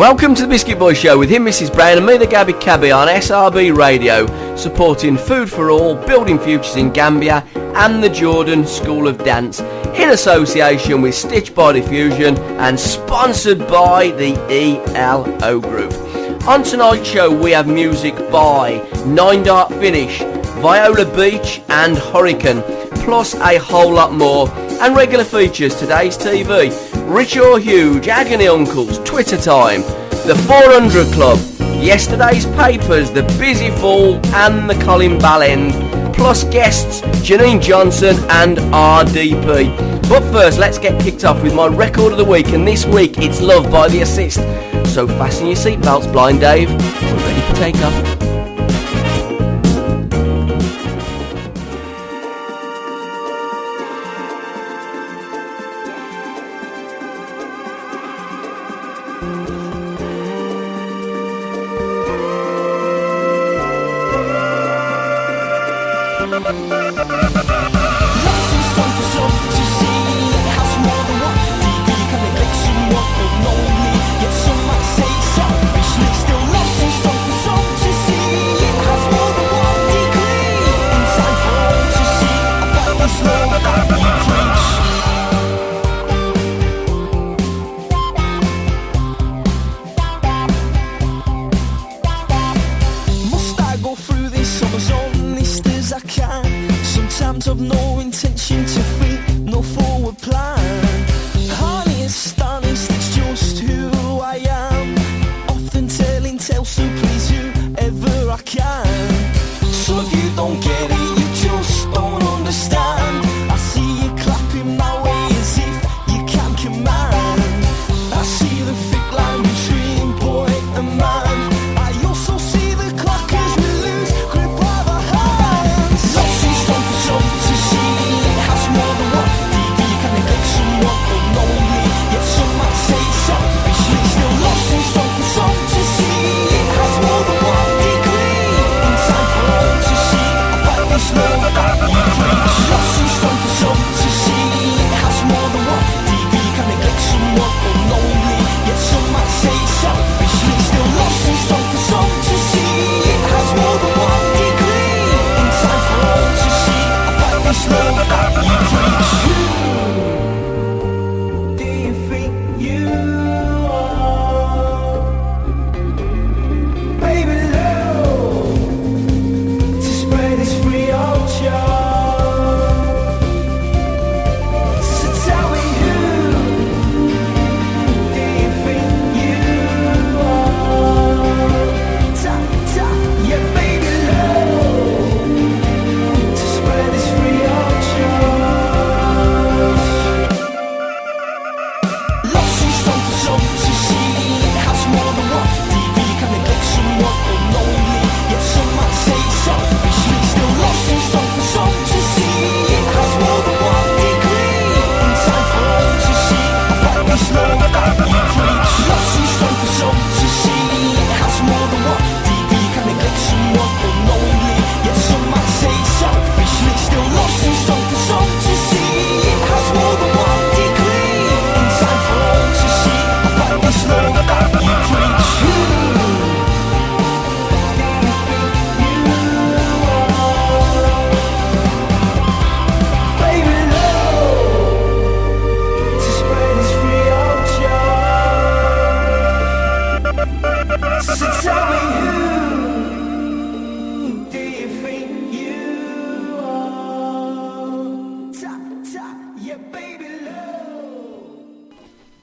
Welcome to the Biscuit Boy Show with him, Mrs. Brown, and me, the Gabby Cabby, on SRB Radio, supporting Food for All, Building Futures in Gambia, and the Jordan School of Dance, in association with Stitch by Diffusion, and sponsored by the ELO Group. On tonight's show, we have music by Nine Dart Finish, Viola Beach, and Hurricane, plus a whole lot more, and regular features, today's TV, Rich or Huge, Agony Uncles, Twitter Time, the 400 Club, yesterday's papers, the Busy Fall, and the Colin Ballend, plus guests Janine Johnson and RDP. But first, let's get kicked off with my record of the week, and this week it's Love by The Assist. So fasten your seatbelts, Blind Dave, we're ready for takeoff.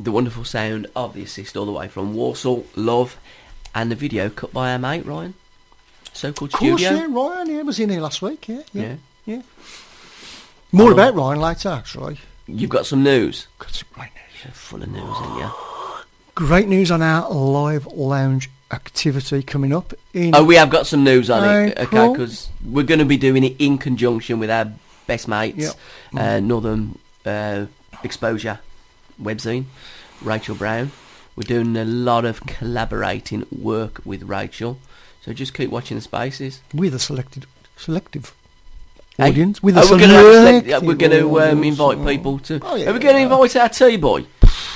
The wonderful sound of The Assist, all the way from Warsaw, Love, and the video cut by our mate Ryan, So-Called Studio. Yeah, Ryan, was in here last week, yeah. More about Ryan later, actually. You've got some news? Got some great news. You're full of news, ain't you? Great news on our live lounge activity coming up in we have got some news on it, April. okay, because we're going to be doing it in conjunction with our best mates, Northern Exposure webzine, Rachel Brown. We're doing a lot of collaborating work with Rachel, so just keep watching the spaces. With a selective audience. With we're going to invite people to. Are we going to invite our T-boy?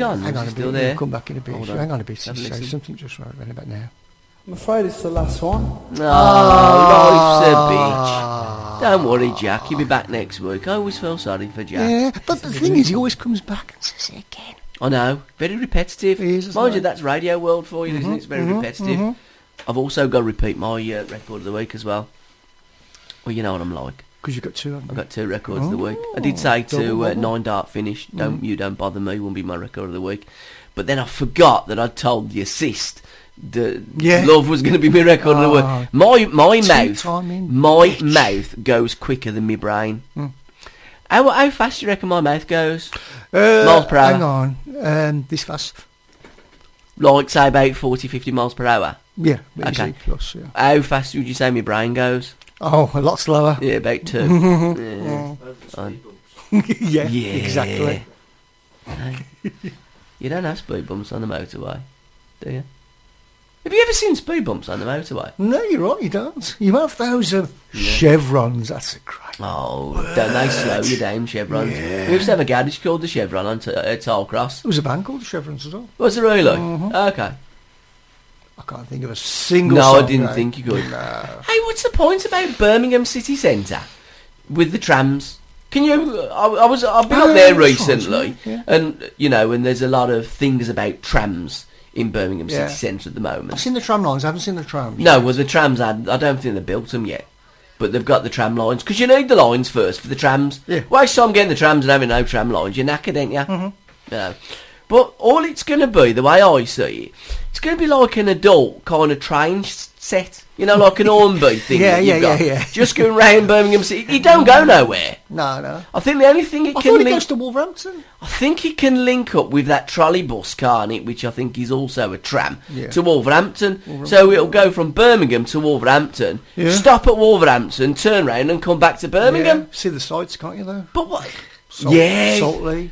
gone? Hang on Is a he still bit. there? He'll come back in a bit. Hold on. Hang on a bit. Have a listen. Something just right about now. I'm afraid it's the last one. Oh, life's a bitch. Don't worry, Jack. You'll be back next week. I always feel sorry for Jack. Yeah, but the thing is, he always comes back and says it again. I know. Very repetitive. He is, isn't Mind you, it? that's Radio World for you, isn't it? It's very repetitive. I've also got to repeat my record of the week as well. Well, you know what I'm like. Because you've got two, haven't I've you? got 2 records of the week. I did say to double. 9 Dart Finish, don't bother me, won't be my record of the week. But then I forgot that I'd told the assist that Love was going to be my record of the week. My mouth goes quicker than my brain. How fast do you reckon my mouth goes? Miles per hour? Hang on. This fast? Like, say, about 40, 50 miles per hour? Yeah. Okay. Easy plus, yeah. How fast would you say my brain goes? Oh, a lot slower. Yeah, about 2. Yeah, Yeah. exactly. You don't have speed bumps on the motorway, do you? Have you ever seen speed bumps on the motorway? No, you're right, you don't. You have those chevrons, that's a great... Oh, don't they slow you down, chevrons? Yeah. We used to have a garage called the Chevron on Tollcross. There was a band called the Chevrons as well. Was it really? Okay. I can't think of a single No, song. I didn't think you could. No. Hey, what's the point about Birmingham city centre with the trams? Can you? I've been up there recently, and you know, and there's a lot of things about trams in Birmingham city centre at the moment. I've seen the tram lines. I haven't seen the trams. No, well, the trams, I don't think they've built them yet, but they've got the tram lines because you need the lines first for the trams. Yeah. Waste time getting the trams and having no tram lines. You're knackered, ain't you? No. But all it's going to be, the way I see it, it's going to be like an adult kind of train set. You know, like an Hornby thing. Yeah, that you've got. yeah. Just going round Birmingham City. It don't go nowhere. No. I think the only thing it I can thought it link... goes to Wolverhampton. I think it can link up with that trolley bus, can't it? Which I think is also a tram to Wolverhampton. So it'll go from Birmingham to Wolverhampton, stop at Wolverhampton, turn round and come back to Birmingham. Yeah. See the sights, can't you, though? But what? Saltley.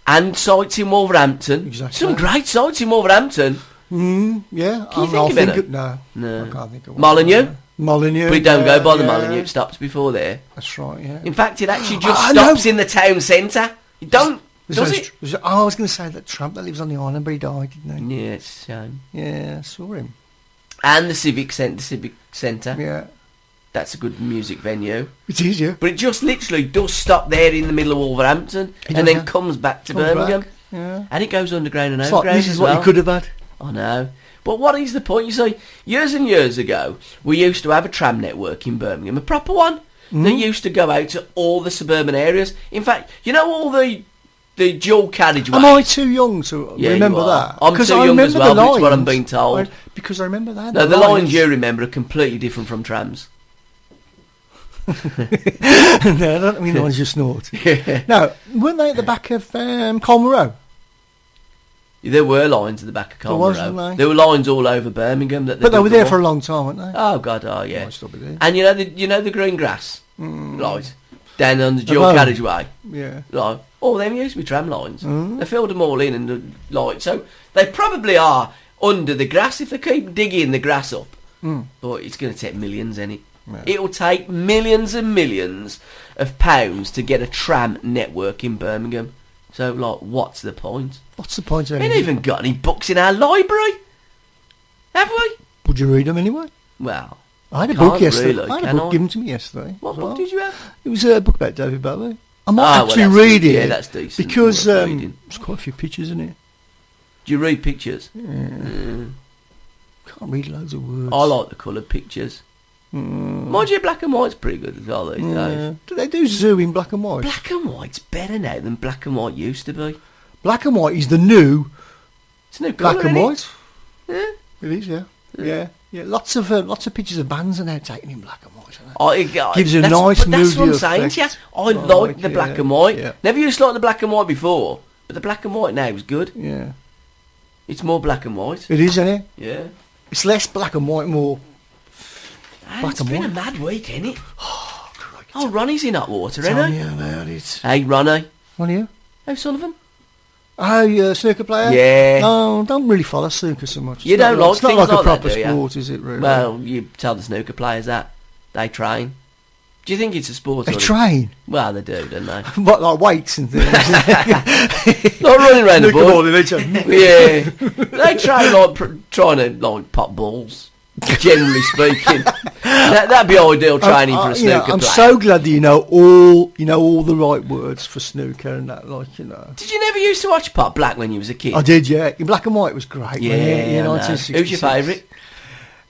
And sites in Wolverhampton. Exactly. Some great sites in Wolverhampton. Yeah. Can you think of it? No. No. I can't think of one. Molyneux? Molyneux. We don't go by the Molyneux. It stops before there. That's right, yeah. In fact, it actually just stops in the town centre. It don't... Does it? I was going to say that Trump that lives on the island, but he died, didn't he? Yeah, it's a shame. Yeah, I saw him. And the Civic Centre. Yeah. That's a good music venue. It is, yeah. But it just literally does stop there in the middle of Wolverhampton and then comes back to Birmingham. Back. Yeah. And it goes underground and It's overground like, this is as what well. you could have had. I know. But what is the point? You see, years and years ago, we used to have a tram network in Birmingham, a proper one, that used to go out to all the suburban areas. In fact, you know all the dual carriageway? Am I too young to remember you are. that? I'm too young as well, but it's what I'm being told. Because I remember that. No, the lines you remember are completely different from trams. No, I don't mean the ones you snort. No, weren't they at the back of Colmer Row? There were lines at the back of Colmer Row. There were lines all over Birmingham. But they were there for a long time, weren't they? Oh, God, yeah. Might still be there. And you know the green grass? Right. Down on the dual carriageway? Yeah. Right. All them used to be tram lines. They filled them all in and so they probably are under the grass if they keep digging the grass up. But it's going to take millions, innit? Yeah. It'll take millions and millions of pounds to get a tram network in Birmingham. So, like, what's the point? What's the point of We anything? ain't even got any books in our library, have we? Would you read them anyway? Well, I had a book yesterday. Really, I had a book given to me yesterday. What book did you have? It was a book about David Bowie. I might actually read it. Yeah, that's decent. Because there's quite a few pictures in it. Do you read pictures? Yeah. Can't read loads of words. I like the coloured pictures. Mind you, black and white's pretty good as well these days. Do they do zoo in black and white? Black and white's better now than black and white used to be. Black and white is the new. It's new black colour, and innit? white. Yeah, it is. Yeah. Lots of pictures of bands are now taken in black and white. Gives you a nice moody That's what I'm saying to you. I like the black and white. Yeah. Never used to like the black and white before, but the black and white now is good. Yeah. It's more black and white. It is, isn't it? Yeah. It's less black and white, more. And it's been a mad week, ain't it? Oh, Ronnie's in hot water, Tell ain't me he? about it. Hey, Ronnie. Ronnie? Hey, Sullivan. Oh, snooker player? Yeah. No, don't really follow snooker so much. You don't like it's not things like a like proper that, do you? sport, is it, really? Well, you tell the snooker players that. They train. Do you think it's a sport? They or train. Well, they do, don't they? What, like weights and things? Not running around the ball. Yeah. They train like trying to like pop balls. Generally speaking, that'd be ideal training for a snooker player. I'm so glad that you know all the right words for snooker and that, like, you know. Did you never used to watch Pot Black when you was a kid? I did, yeah. In black and white was great. Yeah, wasn't it? I know. Who's your favourite?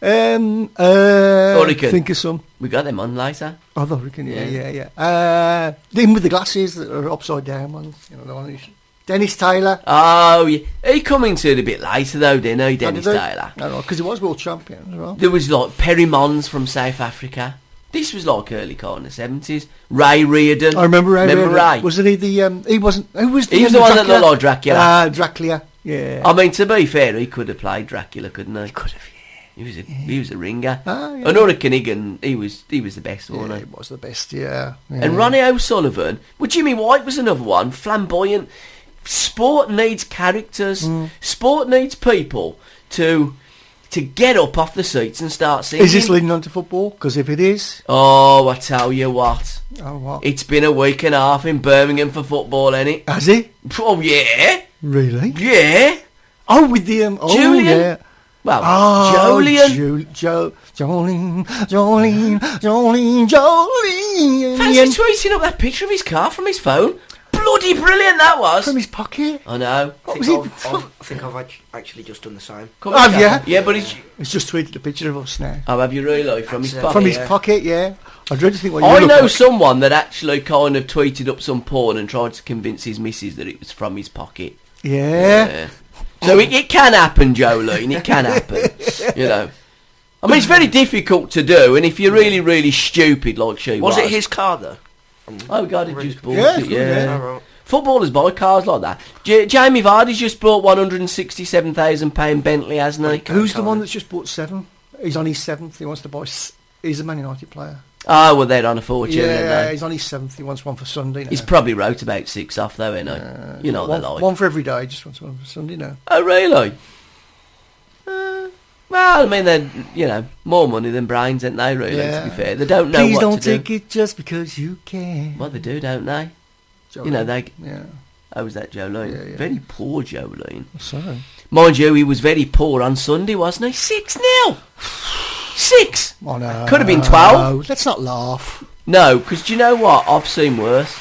Hurricane. Think of some. We got them on later. Oh, the Hurricane, yeah. Them with the glasses that are upside down ones. You know, the one who's Dennis Taylor. Oh, yeah. He come into it a bit later though, didn't he, Dennis Taylor? No, because he was world champion as well. There was like Perry Mons from South Africa. This was like early kind of 70s. Ray Reardon. I remember Ray. Ray? Wasn't he the? He wasn't. Who was the? He was the one that looked like Dracula. Dracula. Yeah. I mean, to be fair, he could have played Dracula, couldn't he? He could have. He was a ringer. Yeah. And Hurricane Higgin, he was the best, wasn't he? He was the best, yeah. And Ronnie O'Sullivan. Well, Jimmy White was another one. Flamboyant. Sport needs characters. Sport needs people to get up off the seats and start singing. Is this leading on to football? Because if it is... Oh, I tell you what. Oh, what? It's been a week and a half in Birmingham for football, ain't it? Has it? Oh, yeah. Really? Yeah. Oh, with the... Julian. Yeah. Well, Jolene. Fancy tweeting up that picture of his car from his phone. Bloody brilliant that was. From his pocket? I know. What was it? I think I've actually just done the same. Have you? Yeah, but he's just tweeted a picture of us now. Oh, have you really? From his pocket? From his pocket, yeah. I dread to think what you I look know like. someone that actually kind of tweeted up some porn and tried to convince his missus that it was from his pocket. Yeah. So it can happen, Jolene. It can happen. You know. I mean, it's very difficult to do, and if you're really, really stupid like she was... Was it his car, though? Oh, God, it just bought Yeah, it, yeah. Right. Footballers buy cars like that. Jamie Vardy's just bought £167,000 Bentley, hasn't he? Who's the one that's just bought 7? He's on his 7th. He wants to buy... He's a Man United player. Oh, well, they're on a fortune, aren't Yeah, they? he's on his 7th. He wants one for Sunday now. He's probably wrote about 6 off, though, ain't he? You know what they're like. One for every day. He just wants one for Sunday now. Oh, really? Well, I mean, they're, you know, more money than brains, ain't they, really, to be fair? They don't know Please what don't to do. take it just because you can. Well, they do, don't they? Jolene. You know, they... Yeah. Oh, was that Jolene? Yeah. Very poor Jolene. Sorry. Mind you, he was very poor on Sunday, wasn't he? 6-0! 6! Oh, no. Could have been 12. No, let's not laugh. No, because do you know what? I've seen worse.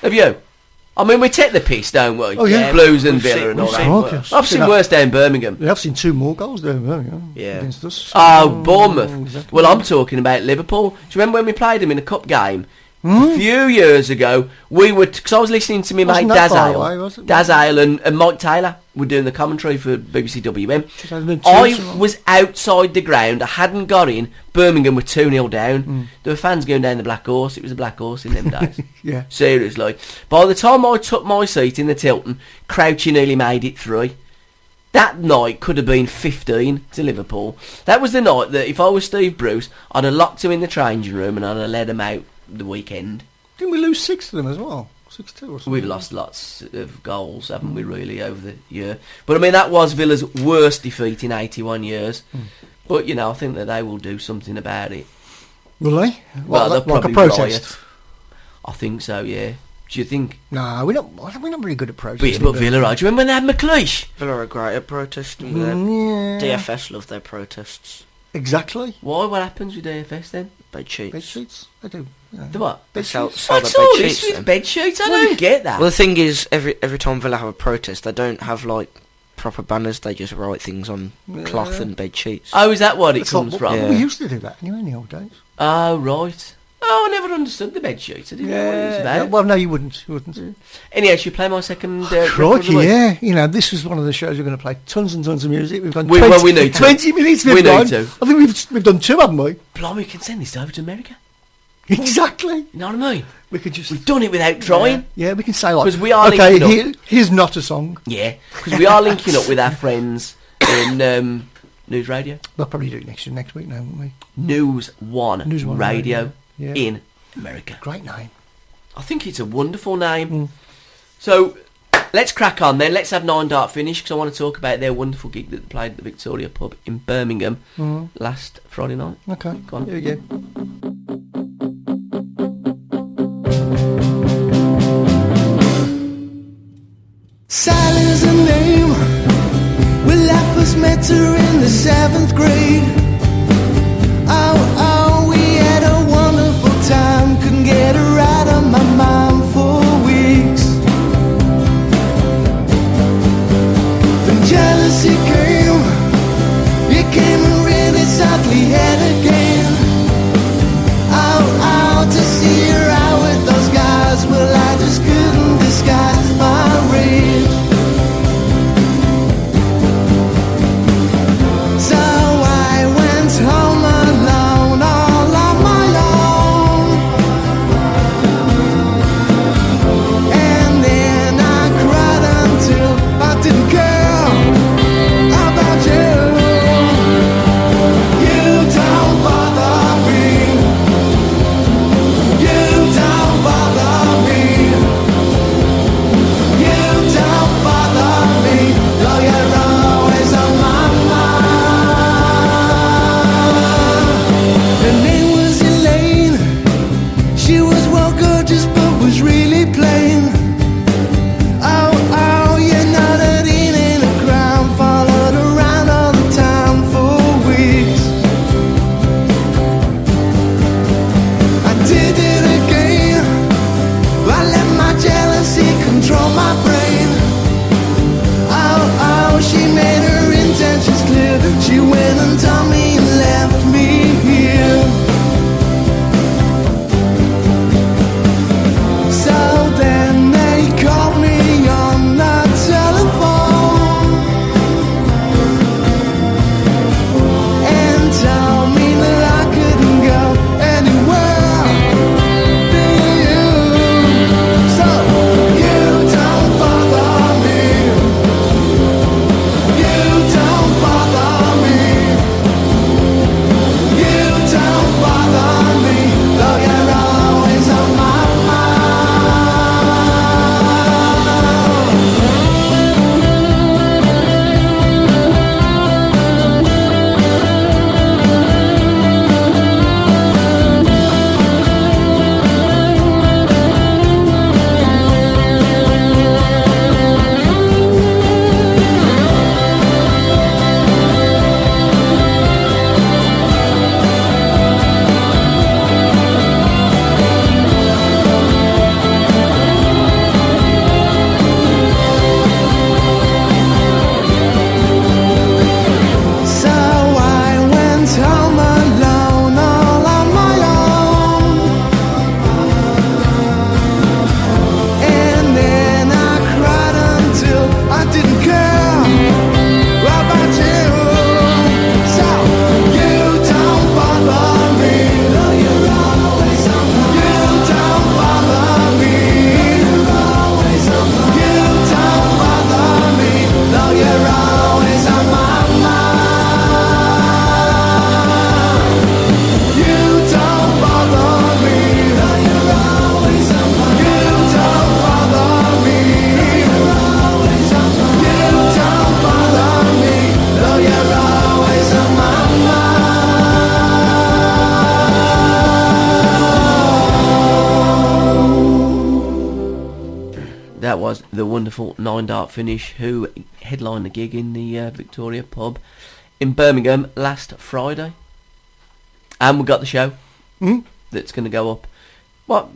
Have you? I mean, we take the piss, don't we? Oh, yeah. Blues and We've Villa seen- and all we've that. seen worse. I've seen worse down Birmingham. We have seen 2 more goals there. Yeah. Against us. Oh, Bournemouth. Exactly. Well, I'm talking about Liverpool. Do you remember when we played them in a cup game? A few years ago, we were... Because I was listening to me mate Wasn't that Daz far Ale. away, was it? Daz Ale and Mike Taylor were doing the commentary for BBC WM. 2002 I something. was outside the ground. I hadn't got in. Birmingham were 2-0 down. There were fans going down the Black Horse. It was a Black Horse in them days. Yeah. Seriously. By the time I took my seat in the Tilton, Crouchy nearly made it 3. That night could have been 15 to Liverpool. That was the night that if I was Steve Bruce, I'd have locked him in the changing room and I'd have let him out the weekend. Didn't we lose 6 to them as well? 6-2 or something? We've lost lots of goals, haven't we, really, over the year? But, I mean, that was Villa's worst defeat in 81 years. But, you know, I think that they will do something about it. Will they? Well, they'll like a probably protest? riot. I think so, yeah. Do you think? No, we're not very good at protesting. But Villa, right? Do you remember when they had McLeish? Villa are great at protesting. Yeah. DFS love their protests. Exactly. Why? What happens with DFS then? Bed sheets. Bed sheets? They do. Yeah. The what? They sell What's the all bed this sheets. with then. bed sheets? I don't get that. Well, the thing is, every time Villa have a protest, they don't have like proper banners. They just write things on cloth and bed sheets. Oh, is that what it It's comes like, from? Yeah. We used to do that anyway in the old days. Oh, right. Oh, I never understood the bed sheets. I didn't know what it was about. Yeah, well, no, you wouldn't. Anyhow, should we play my second record of Crikey, the week? yeah. You know, this was one of the shows we're going to play tons and tons of music. We've gone We 20, need to. 20 minutes. We we've need gone. to. I think we've done 2, haven't we? Blimey, we can send this over to America. Exactly. You know what I mean? We could just... We've done it without trying. Yeah, we can say like... 'Cause we are okay, linking up. here's not a song. Yeah, because we are linking up with our friends in News Radio. We'll probably do it next week now, won't we? News One Radio Yeah. in America. Great name. I think it's a wonderful name. So, let's crack on then. Let's have 9 Dart finish, because I want to talk about their wonderful gig that they played at the Victoria Pub in Birmingham last Friday night. Okay, Go on. here we go. She was well gorgeous but was really plain. Oh, oh, you know that it ain't a crime. Followed around all the time for weeks. I did it again. I let my jealousy control my brain. Oh, oh, she made her intentions clear. She went and told me and left me here. So then they called me on the telephone and told me that I couldn't go anywhere near you. So you don't bother me. You don't bother me. You don't bother me. Though you're always on my mind. So I went home alone, all on my own. And then I cried until I didn't care about you. So you don't bother me. Though you're always on my mind. You don't bother me. You're always on my mind. You don't bother me. Though you're always on my mind. You don't bother me. Though you're always on my mind. You don't bother me. You're always on my mind. You don't bother me. Though you're always on my mind. That was the wonderful Nine Dark Finish, who headlined the gig in the Victoria pub in Birmingham last Friday. And we got the show that's going to go up, what,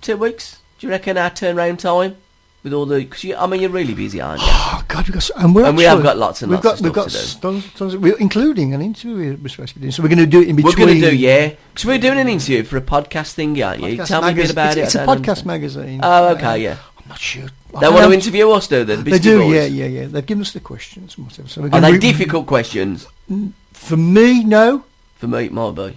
2 weeks? Do you reckon our turnaround time? With all the, because I mean, you're really busy, aren't you? Oh God, we have got lots and lots of we've stuff got to do. tons of, including an interview we're supposed to be doing. So we're going to do it in between. We're going to do, yeah, because we're doing an interview for a podcast thing, aren't you? Podcast Tell me a bit about it. It's a podcast magazine. Oh, okay, yeah. I'm not sure. They want to interview us, do they? The They Biscuit do, Boys? yeah. They've given us the questions and whatever. So we're Are gonna they difficult questions? For me, no. For me, it might be.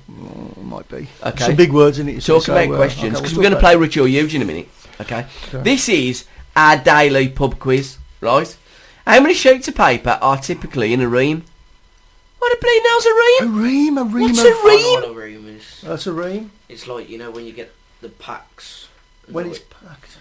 Might be. Okay. Some big words in it. Talk about questions, because we're going to play Rich or Huge in a minute. Okay. This is our daily pub quiz, right? How many sheets of paper are typically in a ream? What a bleeding hell's a ream? A ream. What's a I know ream? what a ream is. That's a ream. It's like, you know, when you get the packs. When like- it's packed.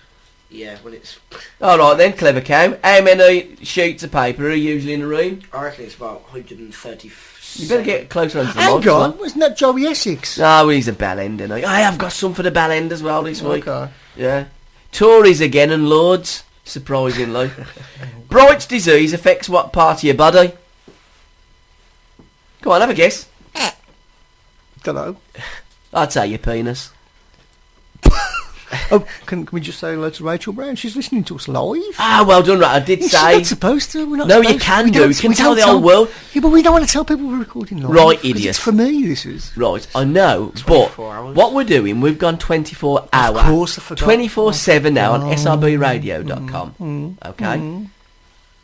Yeah, when it's... All right then, clever cow. How many sheets of paper are usually in a ream? I reckon it's about 130... You better get closer onto the Hang mic. on, wasn't that Joey Essex? No, he's a bell end, isn't he? I have got some for the bell end as well this week. Okay. Yeah. Tories again and Lords, surprisingly. Bright's disease affects what part of your body? Go on, have a guess. Don't know. I'd say your penis. Oh, can we just say hello to Rachel Brown? She's listening to us live. Ah, well done, right. I did She's say... not supposed to. We're not No, supposed you can we do. don't- You can we tell don't the whole world. Yeah, but we don't want to tell people we're recording live. Right, 'cause idiot. It's for me, this is. Right, I know, but 24 hours. what we're doing, we've gone 24 hour. Of course, I forgot. 24/7 now on srbradio.com. Okay?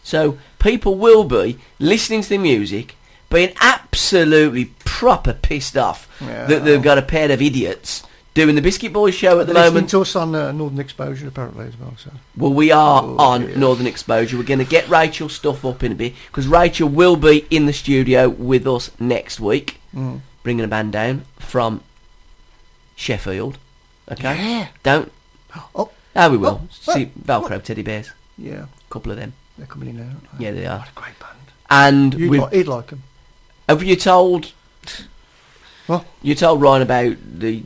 So, people will be listening to the music, being absolutely proper pissed off that they've got a pair of idiots doing the Biscuit Boys show at the They're listening moment. to us on Northern Exposure apparently as well. So Well, we are Oh, on dear. Northern Exposure. We're going to get Rachel's stuff up in a bit, because Rachel will be in the studio with us next week, bringing a band down from Sheffield. Okay? Yeah. Don't... Oh, Ah, we will. Oh, See oh, Velcro teddy bears. yeah, A couple of them. they're coming in now. Aren't they? Yeah, they are. What a great band. And He'd we've... like them. Have you told What? You told Ryan about the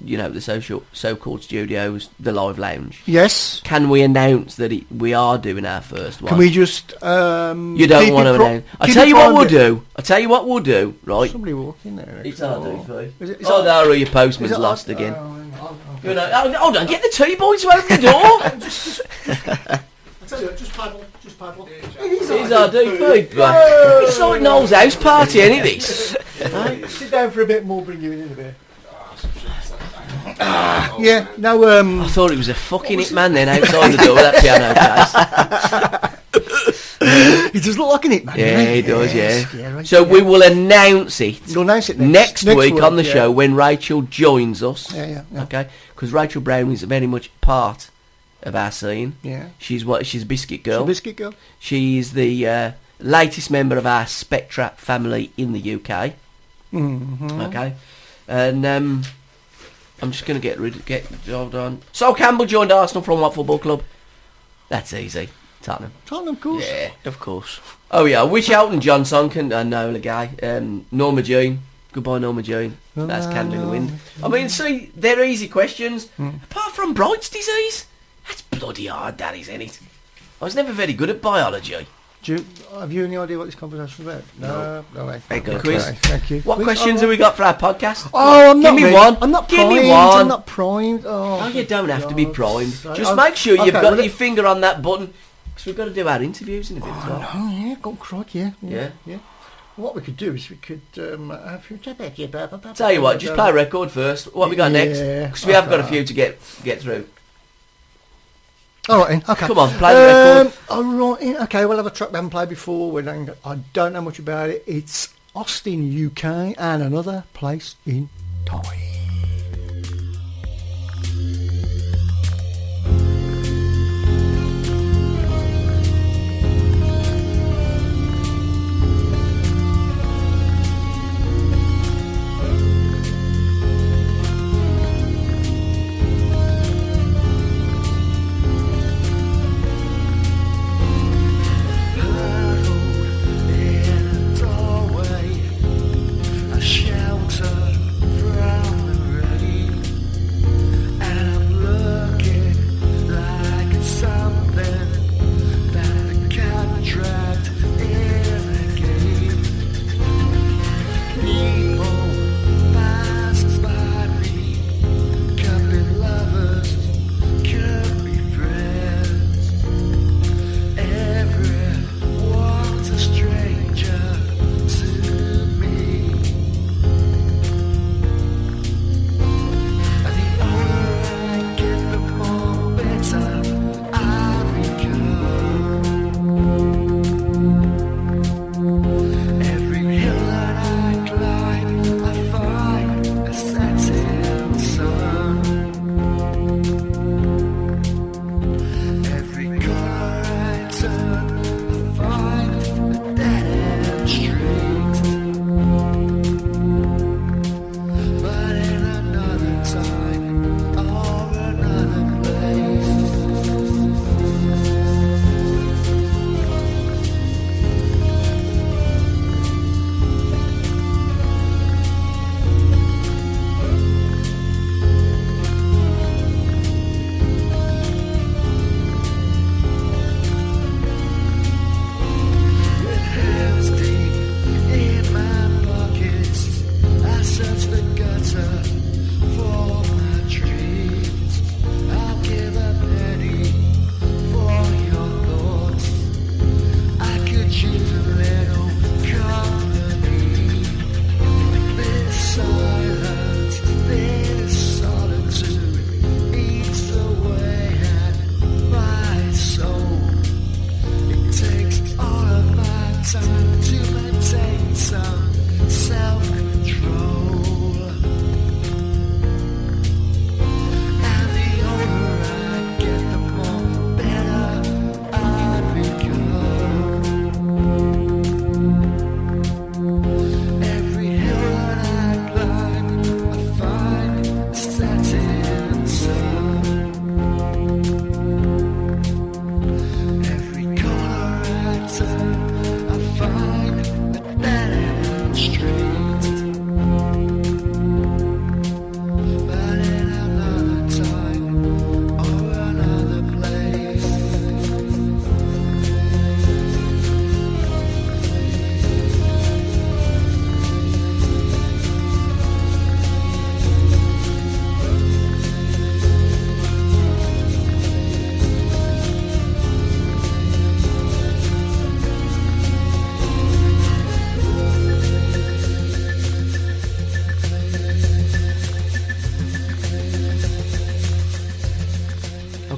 so-called studios, the live lounge. Yes. Can we announce that we are doing our first one? Can we just? You don't want to announce. I tell you what we'll do. Right. Somebody walking there. It's RDP. It's Oh, no, your postman's lost again. Hold on, get the tea boy to open the door. I tell you what, just paddle. It's RDP. It's like Noel's house party, ain't it, this? Sit down for a bit more, bring you in a bit. Yeah, no, I thought it was a fucking hitman then outside the door of that piano case. He does look like an hitman. Yeah, he does, yeah. Right, So we will announce it. You'll announce it next week on the show when Rachel joins us. Yeah. Okay, because Rachel Brown is very much part of our scene. Yeah. She's a Biscuit girl. Biscuit girl. She's the latest member of our Spectra family in the UK. Mm-hmm. Okay, and I'm just going to get hold on. Sol Campbell joined Arsenal from what football club? That's easy. Tottenham, of course. Yeah, Of course. Oh yeah, I wish Elton John song can know the guy. Norma Jean. Goodbye, Norma Jean. That's Candle in the Wind. I mean, see, they're easy questions. Apart from Bright's disease, that's bloody hard, that is, isn't it? I was never very good at biology. Have you any idea what this conversation's about? No. Very good. Quiz. Thank you. What questions have we got for our podcast? Oh, Give me one. I'm not Give primed. me one. I'm not primed. Oh, you don't have to be primed. Right. Just make sure you've Okay, got well, your finger on that button, because we've got to do our interviews in a bit as well. Oh, yeah, go crud, yeah. Yeah. What we could do is we could have you Tell you what, just play a record first. What we got next? Because we have got a few to get through. All right, then. Okay. Come on, play the record. All right, then. Okay, we'll have a track we haven't played before. I don't know much about it. It's Austin, UK, and Another Place in Time. Shelter from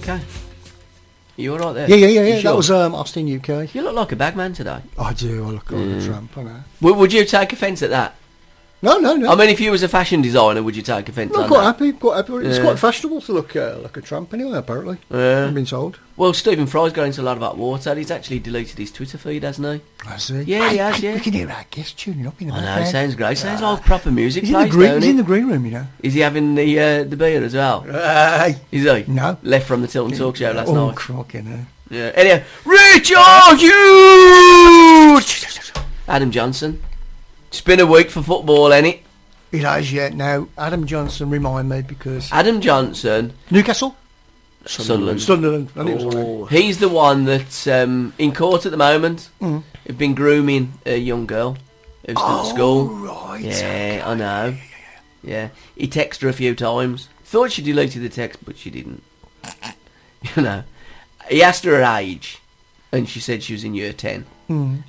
okay? You all right there? Yeah. You That sure? was Austin, UK. You look like a bagman today. I do. I look like a tramp. I know. Would you take offence at that? No. I mean, if you was a fashion designer, would you take offence I'm on quite that? happy. Quite happy. It's Yeah. quite fashionable to look like a tramp anyway. Apparently, Yeah. I've been told. Well, Stephen Fry's going into a lot of hot water. He's actually deleted his Twitter feed, hasn't he? I see. Yeah, he has, yeah. We can hear our guest tuning up in the I know, background. sounds great. Sounds like proper music He's in the place, green. don't He's it? in the green room, you know. Is he having the beer as well? Is he? No. Left from the Tilton Talk Show last night. Crikey, no. Yeah. Anyway, Rich, are huge! Adam Johnson. It's been a week for football, ain't it? It has yet. Now, Adam Johnson, remind me, because Adam Johnson, Newcastle, Sunderland. Sunderland. I knew it was right. Oh, he's the one that's in court at the moment. Have been grooming a young girl who's still at school. Right. Yeah, I know. Yeah, he texted her a few times. Thought she deleted the text, but she didn't. You know, he asked her her age, and she said she was in year 10,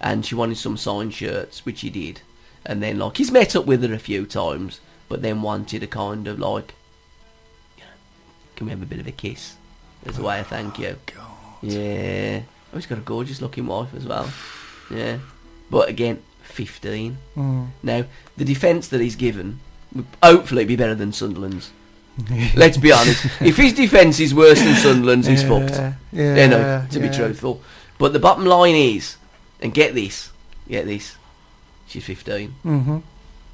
and she wanted some signed shirts, which he did. And then, like, he's met up with her a few times, but then wanted a kind of, like, you know, can we have a bit of a kiss as a way of thank you? God. Yeah. Oh, he's got a gorgeous looking wife as well. Yeah. But again, 15. Now, the defence that he's given would hopefully be better than Sunderland's. Let's be honest. If his defence is worse than Sunderland's, he's fucked. Yeah. You know, to be truthful. But the bottom line is, and get this, she's 15. Mm-hmm. Do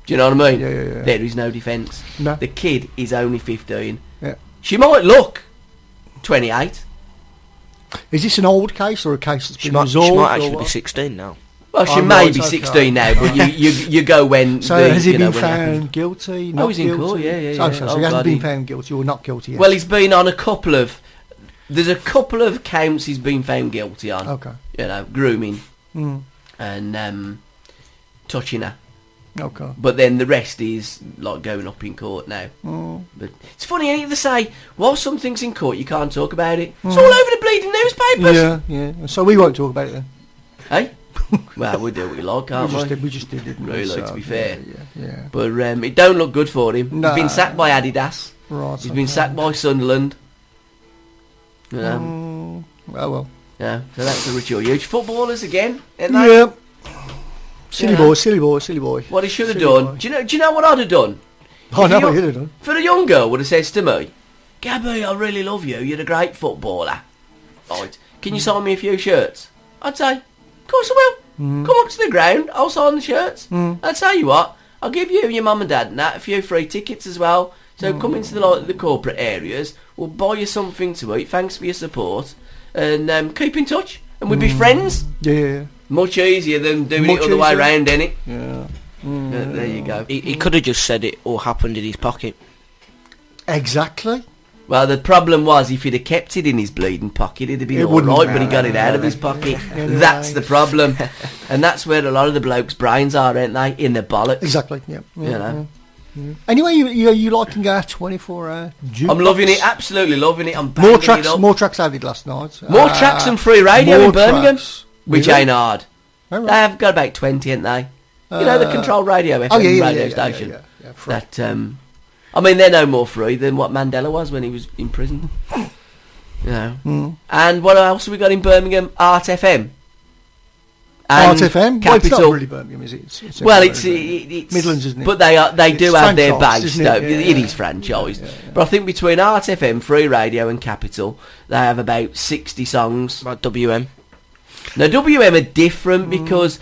you know what I mean? Yeah. There is no defence. No. The kid is only 15. Yeah. She might look 28. Is this an old case or a case that's She been might resolved? actually or be what? 16 now. Well, she Oh, may right, be okay. 16 now, but you go when. So the, has he you know, been when it happens. found guilty? Oh, Not he's in guilty? court, yeah. So he Oh, hasn't God, been he- found guilty or not guilty yet? Well, he's been on a couple of. There's a couple of counts he's been found guilty on. Okay. You know, grooming Mm. and touching her. Okay. But then the rest is like going up in court now. Mm. But it's funny, ain't it, to say, while something's in court, you can't talk about it. It's all over the bleeding newspapers. Yeah. So we won't talk about it then. Hey? Well, we do what we like, can't we? We just did it. Really, to be fair. Yeah. But it don't look good for him. No. He's been sacked by Adidas. Right. He's been sacked by Sunderland. Oh well. Yeah, so that's the ritual. Huge footballers again, ain't they? Yeah. Silly boy. What he should have Silly done. boy. Do you know what I'd have done? I know If what you- you'd have done. For a young girl would have said to me, Gabby, I really love you. You're a great footballer. Right. Can you sign me a few shirts? I'd say, of course I will. Come up to the ground. I'll sign the shirts. I'll tell you what. I'll give you and your mum and dad and that a few free tickets as well. So come into the corporate areas. We'll buy you something to eat. Thanks for your support. And keep in touch. And we'll be friends. Yeah. Much easier than doing Much it other way easier. round, innit? Yeah. There you go. He could have just said it all happened in his pocket. Exactly. Well, the problem was if he'd have kept it in his bleeding pocket, it'd have been It all wouldn't right, but he got matter. it out of his pocket. Yeah, That's right. the problem. And that's where a lot of the blokes' brains are, aren't they? In the bollocks. Exactly. Yeah. You know. Anyway, you liking our 24-hour jukebox? I'm loving it, absolutely loving it. I'm More banging tracks. it up. More tracks added last night. More tracks and free radio more in Birmingham, tracks. which Really? ain't hard. All right. They have got about 20, ain't they? You know, the controlled radio FM radio station. Yeah, free. That I mean, they're no more free than what Mandela was when he was in prison. You know. And what else have we got in Birmingham? Art FM. Art FM. Well, it's Capital. not really Birmingham, is it? It's Well, everywhere, it's isn't it? Midlands, isn't it? But they do It's have their franchised, base, isn't though. it? Yeah, It yeah. is franchised. Yeah. But I think between Art FM, Free Radio, and Capital, they have about 60 songs. Like WM. Now WM are different because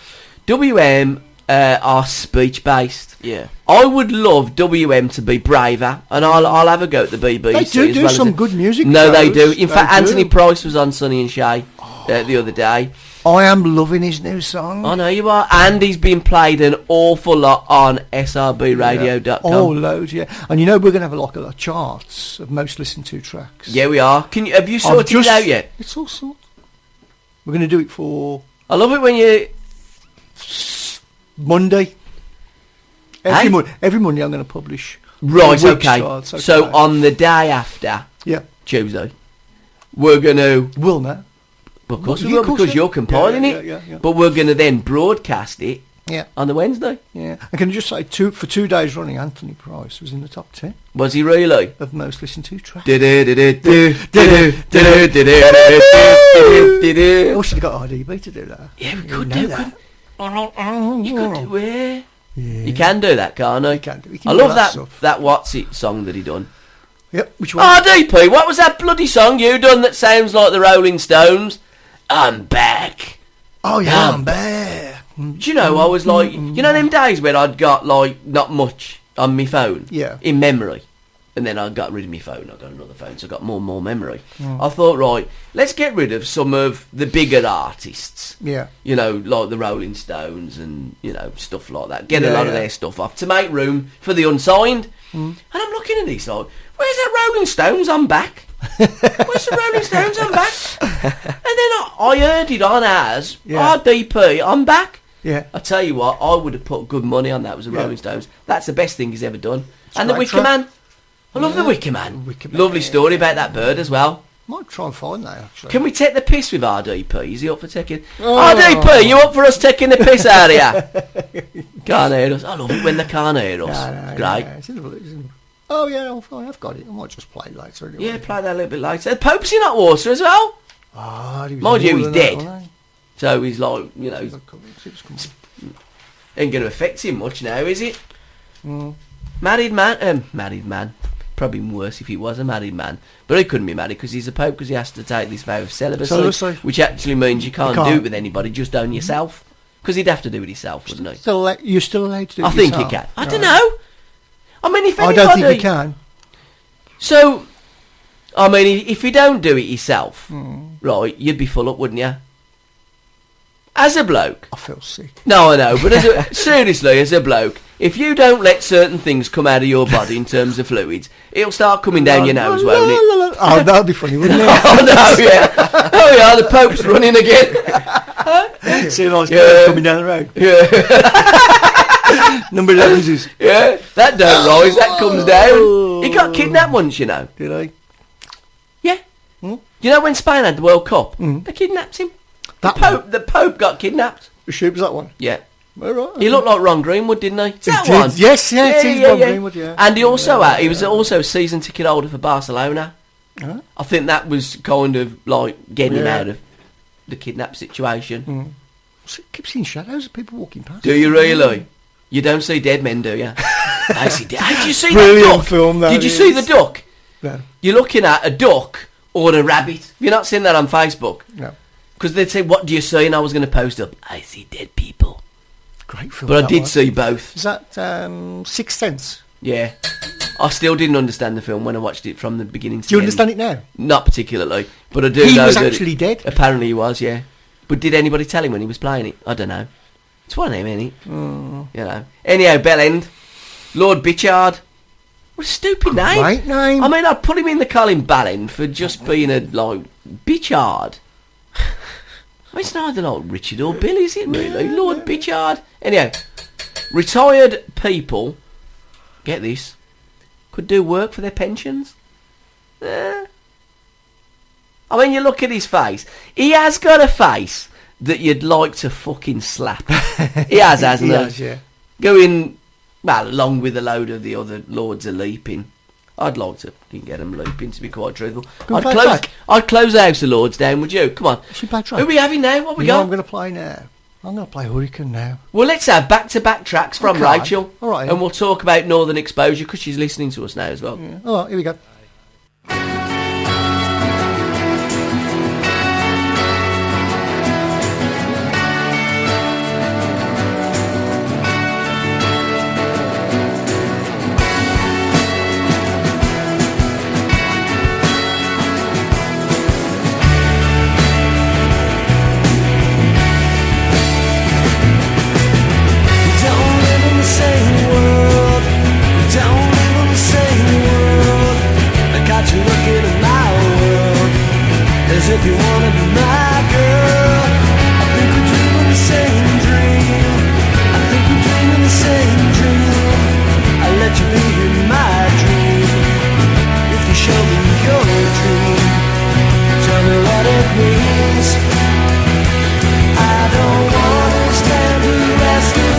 WM are speech based. Yeah. I would love WM to be braver, and I'll have a go at the BBC. They do as do well as some it- good music. No, they do. shows. In They fact, do. Anthony Price was on Sonny and Shay the other day. I am loving his new song. I know you are, and he's been played an awful lot on srbradio.com. Oh, loads, yeah. And you know we're going to have a lot of charts of most listened to tracks. Yeah, we are. Have you I've sorted it out yet? It's all sorted. We're going to do it for I love it when you. Monday. Hey? Every Monday I'm going to publish. Right, the week's okay. charts, okay. So on the day after Yeah. Tuesday, we're going to. Will now. Well, of course we Yeah, will, of course, because yeah. you're compiling Yeah, it. yeah. But we're going to then broadcast it Yeah. On the Wednesday. Yeah. I can just say, for 2 days running, Anthony Price was in the top 10 Was he really? of most listened to tracks. I wish you'd got RDP to do that. Yeah, we You could know do that. You could do it. Yeah. You can do that, can't you? You can do- you can I do love that stuff. that What's It song that he done. Yep, which one? RDP, what was that bloody song you done that sounds like the Rolling Stones? I'm back. Oh, yeah, I'm back. Do you know, I was like, you know them days where I'd got like not much on my phone? Yeah. In memory. And then I got rid of my phone, I got another phone, so I got more and more memory. I thought, right, let's get rid of some of the bigger artists. Yeah. You know, like the Rolling Stones and, you know, stuff like that. Get a Yeah, lot of yeah. their stuff off to make room for the unsigned. And I'm looking at this like, where's that Rolling Stones? I'm back. Where's the Rolling Stones? I'm back. And then I heard it on as Yeah. RDP, I'm back. Yeah. I tell you what, I would have put good money on that was the Yeah. Rolling Stones. That's the best thing he's ever done. And the great Wicker track. Man. I love the Wicker Man. Wicker Man. Lovely story about that bird as well. Might try and find that, actually. Can we take the piss with RDP? Is he up for taking... Oh. RDP, you up for us taking the piss out of you? Can't hear us. I love it when they can't hear us. No, Great. yeah, it's in the- oh, yeah, I've got it. I might just play it later. Anyway. Yeah, play that a little bit later. The Pope's in hot water as well. Ah, he was Mind you, more he's than dead. that, wasn't he? So he's like, you know, He was coming. ain't going to affect him much now, is it? Mm. Married man. Probably worse if he was a married man. But he couldn't be married because he's a pope because he has to take this vow of celibacy. Which actually means you can't do it with anybody, just own yourself. Because he'd have to do it himself, wouldn't he? You're still allowed to do it I think he yourself? can. I don't know. I mean, if I anybody... don't think you can. So, I mean, if you don't do it yourself, right, you'd be full up, wouldn't you? As a bloke... I feel sick. No, I know, but seriously, as a bloke, if you don't let certain things come out of your body in terms of fluids, it'll start coming down your nose, won't it? Oh, that'd be funny, wouldn't it? Oh, no, yeah. Oh, yeah, the Pope's running again. See a nice Yeah. bird coming down the road. Yeah, Number 11 is. yeah. That don't rise, that comes down. He got kidnapped once, you know. Did I? Yeah. Hmm? You know when Spain had the World Cup? They kidnapped him. The Pope got kidnapped. The sheep was that one. Yeah. All right. He looked like Ron Greenwood, didn't he? Is that did. one? Yes, yeah, it is Ron Greenwood, yeah. And he also he was also a season ticket holder for Barcelona. Huh? I think that was kind of like getting him Yeah. out of the kidnap situation. I keep seeing shadows of people walking past. Do you really? You don't see dead men, do you? I see dead. Did you see Brilliant that duck? film, that Did you is. see the duck? No. You're looking at a duck or a rabbit. Have you not seen that on Facebook? No. Because they'd say, "What do you see?" And I was going to post up, "I see dead people." Great film. But I that did one. see both. Is that Sixth Sense? Yeah. I still didn't understand the film when I watched it from the beginning to Do you the understand end. it now? Not particularly, but I do He know was that actually dead. Apparently he was, yeah. But did anybody tell him when he was playing it? I don't know. It's one of them, ain't it? You know. Anyhow, Bellend, Lord Bitchard. What a stupid name. Great name. I mean, I'd put him in the Colin Ballend for just being a, like, Bitchard. I mean, it's neither like Richard or Bill, is it really? Lord Bitchard. Anyhow, retired people, get this, could do work for their pensions. I mean, you look at his face. He has got a face that you'd like to fucking slap. He has, hasn't he? Yes, yeah. Going, well, along with a load of the other lords are leaping. I'd like to fucking get them leaping, to be quite truthful. Go play track. I'd close the House of Lords down, would you? Come on. Should play track. Who are we having now? What we You know got? I'm going to play now. I'm going to play Hurricane now. Well, let's have back-to-back tracks from Okay. Rachel. All right. And we'll talk about Northern Exposure, because she's listening to us now as well. Yeah. All right, here we go. We don't live in the same world. We don't live in the same world. I got you looking at my world as if you wanna be my girl. I think we're dreaming the same dream. I think we're dreaming the same dream. I'll let you be in my dream if you show me your dream. Tell me what it means. I don't wanna spend the rest of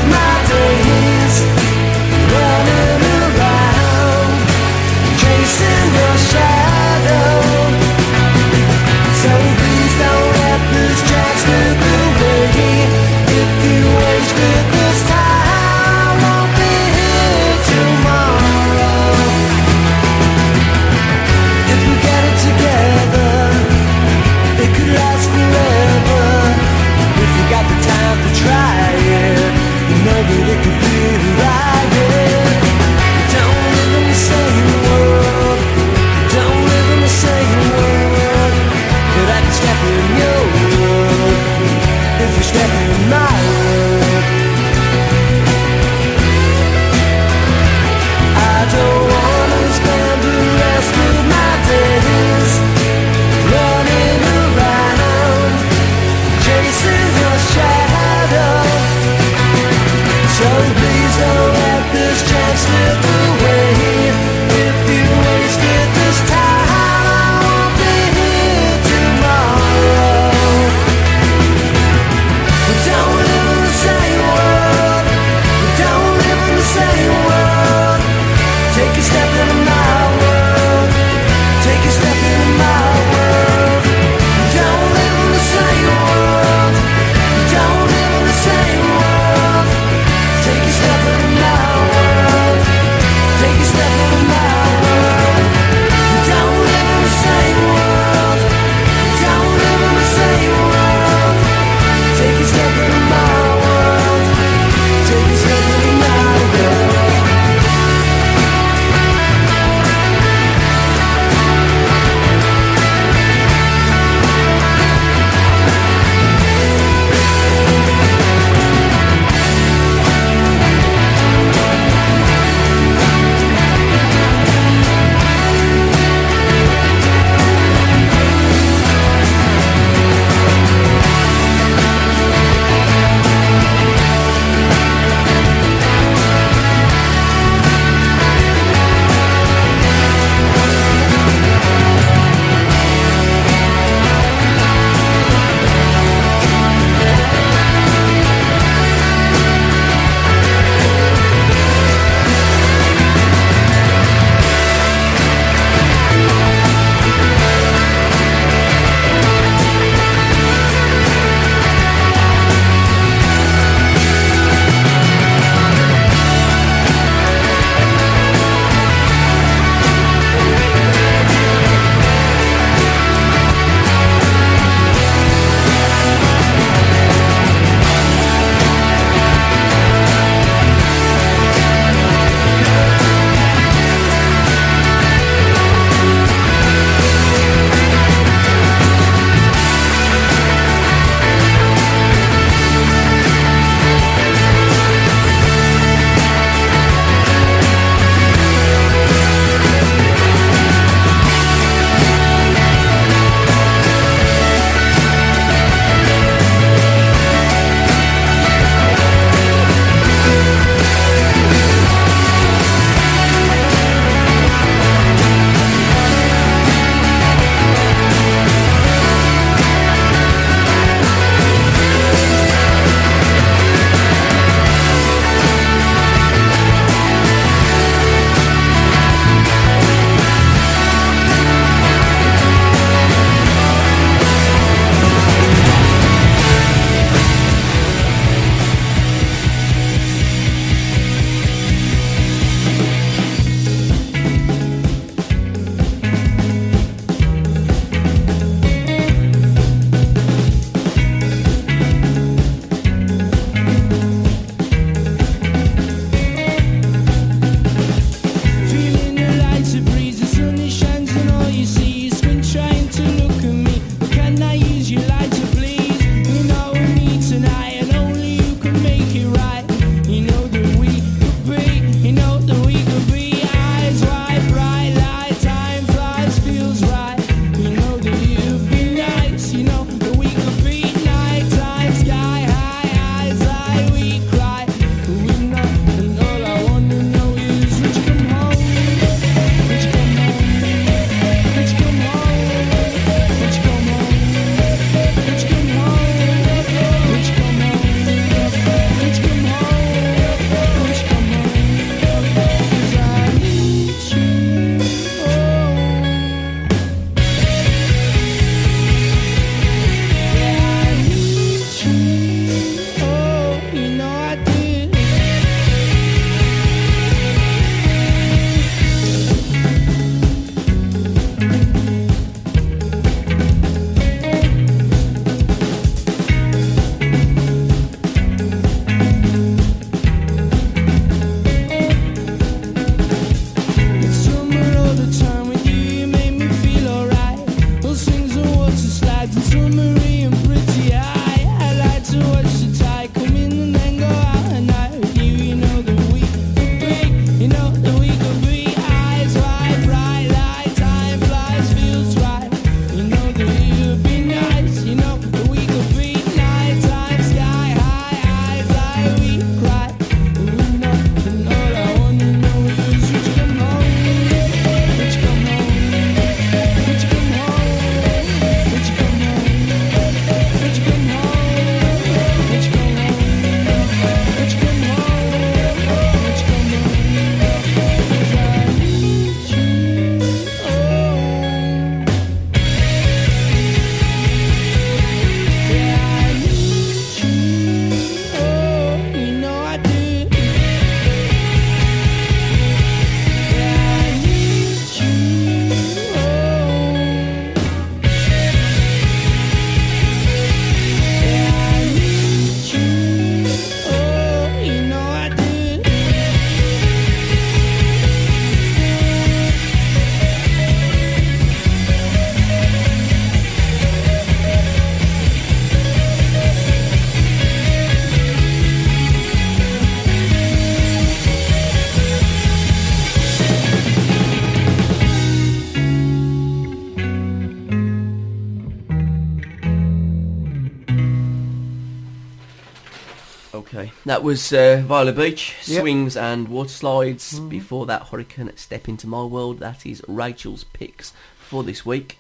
Okay, that was Viola Beach, Yep. swings and water slides. Before that, Hurricane Step Into My World. That is Rachel's picks for this week.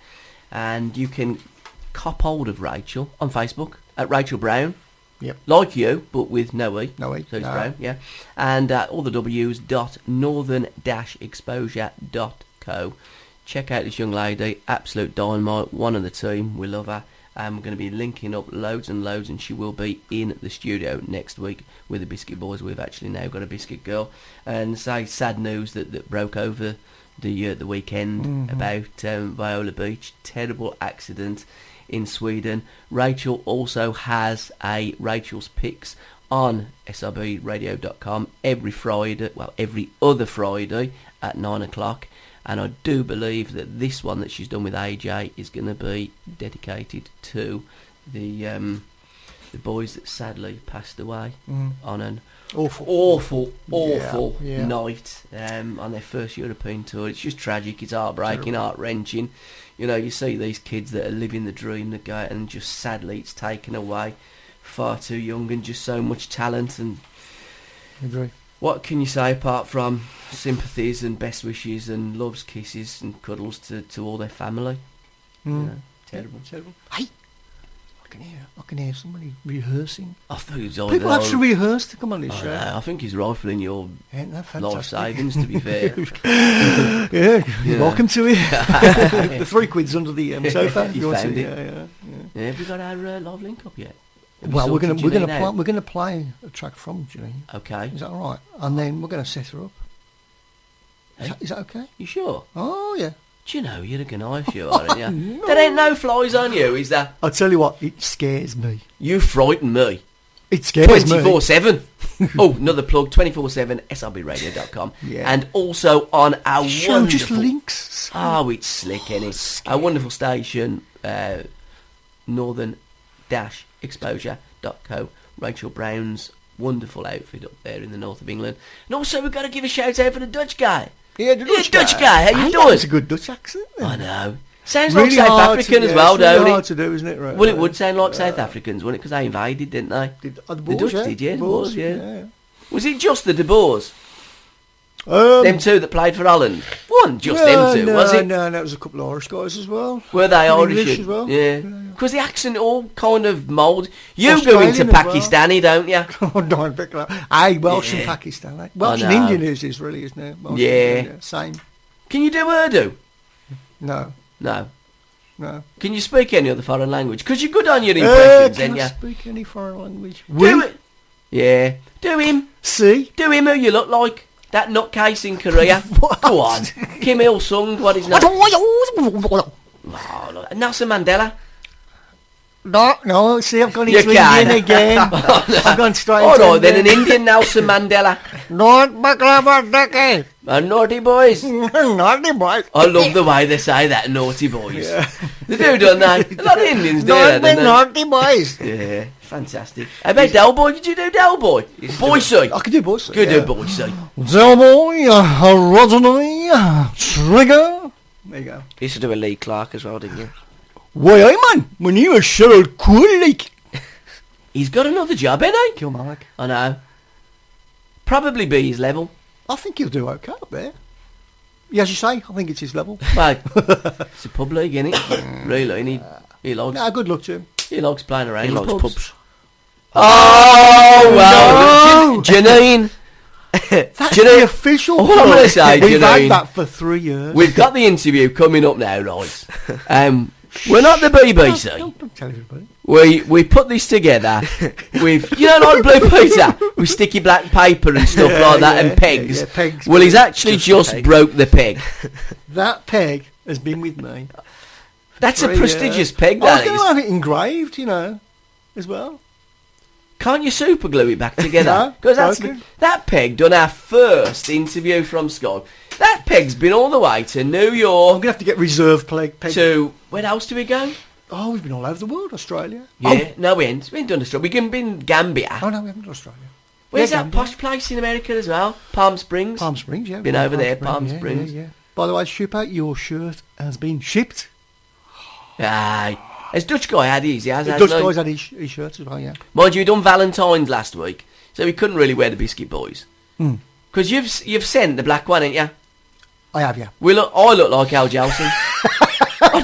And you can cop hold of Rachel on Facebook at Rachel Brown. Yep. Like you, but with no E. No E, So it's no. Brown, yeah. And all the W's northern-exposure.co. Check out this young lady, absolute dynamite, one of the team. We love her. We're going to be linking up loads and loads, and she will be in the studio next week with the Biscuit Boys. We've actually now got a Biscuit girl. And say sad news that broke over the weekend about Viola Beach. Terrible accident in Sweden. Rachel also has a Rachel's Picks on srbradio.com every Friday, well, every other Friday at 9 o'clock. And I do believe that this one that she's done with AJ is going to be dedicated to the boys that sadly passed away on an awful Yeah. night on their first European tour. It's just tragic. It's heartbreaking, heart-wrenching. You know, you see these kids that are living the dream that go, and just sadly it's taken away. Far too young and just so much talent. And Agree. what can you say apart from sympathies and best wishes and loves, kisses and cuddles to all their family? You know, terrible. Terrible. Hey, I can hear somebody rehearsing. I thought it was People actually rehearse to come on this I show. know, I think he's rifling your Ain't that life fantastic? savings, to be fair. Yeah, Yeah. welcome to it. The 3 quid's under the sofa. You want found to- it. Yeah. Yeah, have we got our live link up yet? Have we Well, we're sorted gonna Janine out? we're gonna play a track from Janine. Okay. Is that all right? And then we're gonna set her up. Is that okay? You sure? Oh yeah. Do you know you're a knife, you aren't you? There ain't no flies on you, is there? I'll tell you what. It scares me. You frighten me. It scares me. 24/7. Oh, another plug, 24/7, srbradio.com. Yeah. And also on our Show wonderful... just links. Oh, it's slick, isn't it? Our wonderful station, northern-exposure.co. Rachel Brown's wonderful outfit up there in the north of England. And also we've got to give a shout out for the Dutch guy. Yeah, the Dutch guy, how you Hey, doing? That's a good Dutch accent. I know. Sounds Really like South hard African to, as well, it's really don't hard it? to do, isn't it? Right. Well, it would sound like South Africans, wouldn't it? Because they invaded, didn't they? The The Boers, Dutch did, yeah. The The Boers, Boers, yeah. Was it just the De Boers? Um, Them two that played for Holland? Wasn't just them two, was it? No, there was a couple of Irish guys as well. Were they And Irish? as well. Yeah. Because the accent all kind of mould. You Australian go into as well. Pakistani, don't you? Oh, no, pick that. Aye, Welsh Yeah. and Pakistan. Welsh and know. Indian is really, isn't it? Welsh and Yeah. Indian, Same. Can you do Urdu? No. No. No. Can you speak any other foreign language? Because you're good on your impressions, Can then I you? speak any foreign language? Do it. Yeah. Do him. See? Do him who you look like. That nutcase in Korea. What? Go on. Kim Il-sung, what is that? Oh, look. Nelson Mandela. No, see, I've gone You into can. Indian again. I've gone straight All into right, then an Indian. Indian Nelson Mandela. Not Bangladesh. And naughty boys. Not the boy. I love the way they say that, naughty boys. They do, don't they? A lot of Indians do that, Not the don't they? naughty boys. Yeah, fantastic. How about Del Boy? Could you do Del Boy? Boise. I can do boys. Could do Boise. Del boy, originally, trigger. There you go. You used to do a Lee Clark as well, didn't you? Why, I man, when you were shut cool like. He's got another job, ain't he? Kilmarnock. I know. Probably be his level. I think he'll do okay up there. Yeah, as you say, I think it's his level. Well, it's a pub league, isn't it? Really, and he likes Nah, good luck to him. he likes playing around He the likes pubs. pubs. Oh well, No. Janine. That's Do you know- the official. All I'm gonna say, We've Janine, had that for 3 years. We've got the interview coming up now, right? We're not the BBC. Don't tell everybody. We put this together with, you know, like Blue Peter, with sticky black paper and stuff like that and pegs. yeah, pegs. Well, he's actually Just just peg. broke the peg. That peg has been with me. That's a 3 prestigious years. peg, I was that going to is. have it engraved, you know, as well. Can't you super glue it back together? No, Because broken. that peg done our first interview from Sky. That peg's been all the way to New I'm York, going to have to get reserve peg. to... Where else do we go? Oh, we've been all over the world. Australia. Yeah, no, we ain't. We ain't done Australia. We've been Gambia. Oh, no, we haven't done Australia. Where's Yeah, that Gambia. posh place in America as well? Palm Springs. Palm Springs, yeah. Been we've over been there, Palm yeah, Springs. Yeah, yeah. By the way, shipper, your shirt has been shipped. Aye. As Dutch guy had his, he has, The hasn't Dutch he? guys had his shirt as well, yeah. Mind you, we done Valentine's last week. so he couldn't really wear the Biscuit Boys. Because you've sent the black one, ain't you? I have, yeah. I look like Al Jolson. I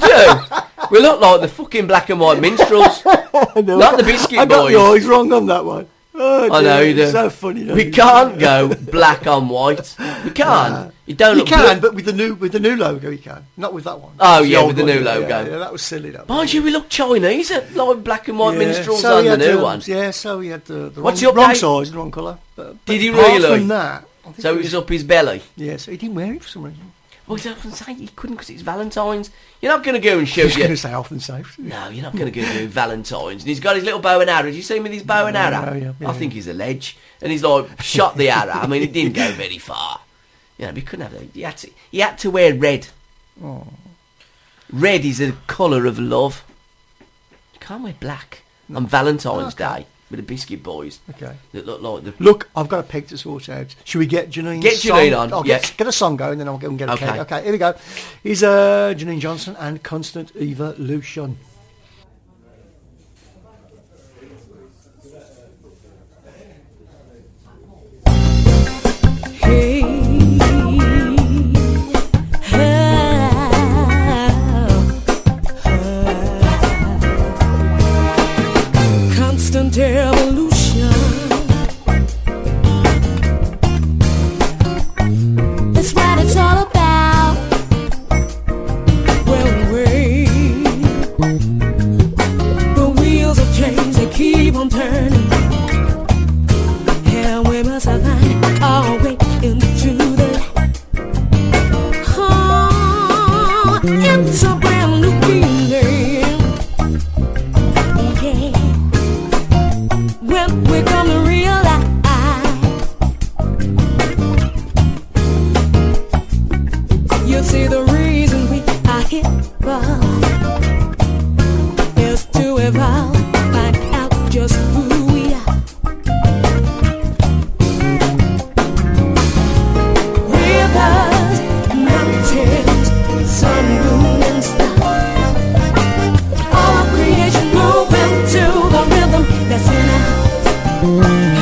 do. We look like the fucking black and white minstrels. Not the Biscuit I got Boys. the eyes wrong on that one. Oh, I know dear, you do. it's so funny. We can't go black on white. We can't. You don't. You look can, but with the new logo, you can. Not with that one. Oh, It's yeah, old with the one, new logo. Yeah, that was silly. That Mind you, we look Chinese at like black and white Yeah, minstrels so on he the had new the- one. Yeah, so he had the What's wrong, the wrong update? size, the wrong colour. Did he apart really? from that, I think So it was up his belly. Yeah, so he didn't wear it for some reason. Well, I was saying he couldn't because it's Valentine's. You're not going to go and He shoot was going to you. say health and safety. No, you're not going to go and do Valentine's. And he's got his little bow and arrow. Did you see him with his bow and arrow? Yeah. I think he's a ledge. And he's like, shot the arrow. I mean, it didn't go very far. You know, but he couldn't have that. He had to wear red. Oh. Red is a colour of love. You can't wear black on Valentine's Day with the Biscuit Boys. Okay. That look like the... Look, I've got a peg to sort out. Should we get Janine? Get Janine on, I'll yeah. get a song going, then I'll go and get a Okay. keg. Okay, here we go. Here's Janine Johnson and Constant Evolution. Hey, constant evolution. That's what it's all about. Well, wait, the wheels of change, they keep on turning, and we must find our way into the light. Oh, it's a brand new beginning. Yeah, when we come to realize you see the reason we are here for is to evolve, find out just who we are. Rivers, mountains, sun, moon, and stars. All of creation moving to the rhythm that's in our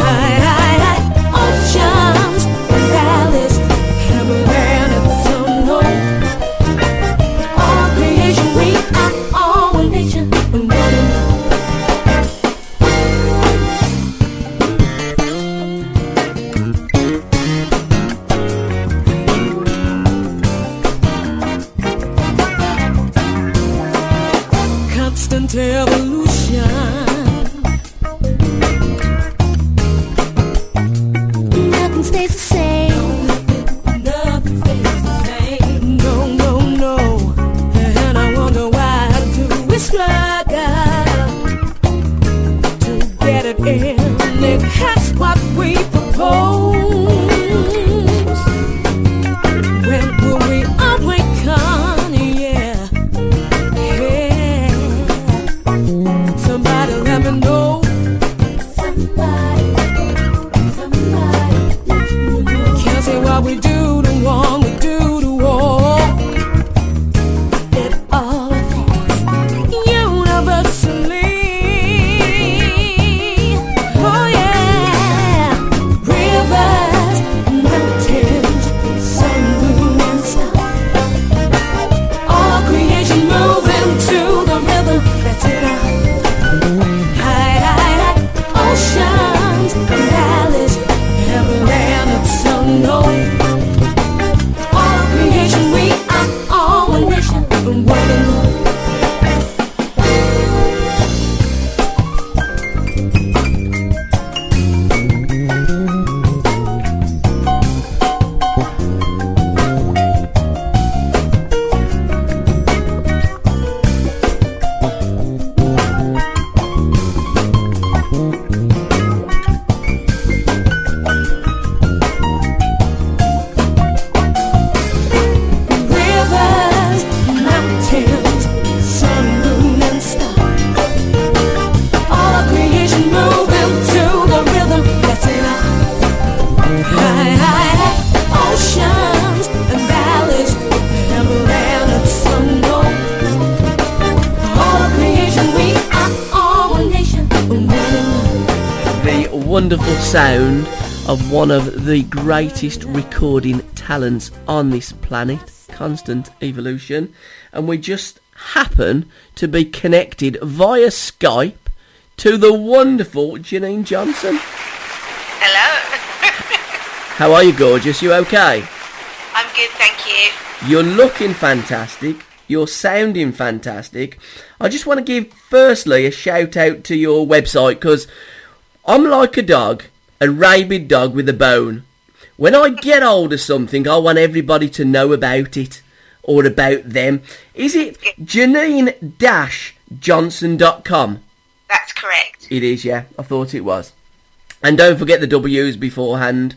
high oceans, valleys, hammerland, and the unknown. All of creation, we are all one nation and one another. Constant evolution. Nothing stays the same. Nothing stays the same. No, no, no. And I wonder why do we struggle to get it in? That's what we propose. When will we awaken? Yeah. Yeah. Somebody let me know. Somebody let me know. Can't say what we do to one, we do to all. It all affects universally. Oh yeah. Rivers, wonderful sound of one of the greatest recording talents on this planet, constant evolution, and we just happen to be connected via Skype to the wonderful Janine Johnson. Hello. How are you, gorgeous? You okay? I'm good, thank you. You're looking fantastic. You're sounding fantastic. I just want to give, firstly, a shout out to your website, because I'm like a dog, a rabid dog with a bone. When I get hold of something, I want everybody to know about it, or about them. Is it Janine-Johnson.com? That's correct. It is, yeah. I thought it was. And don't forget the W's beforehand.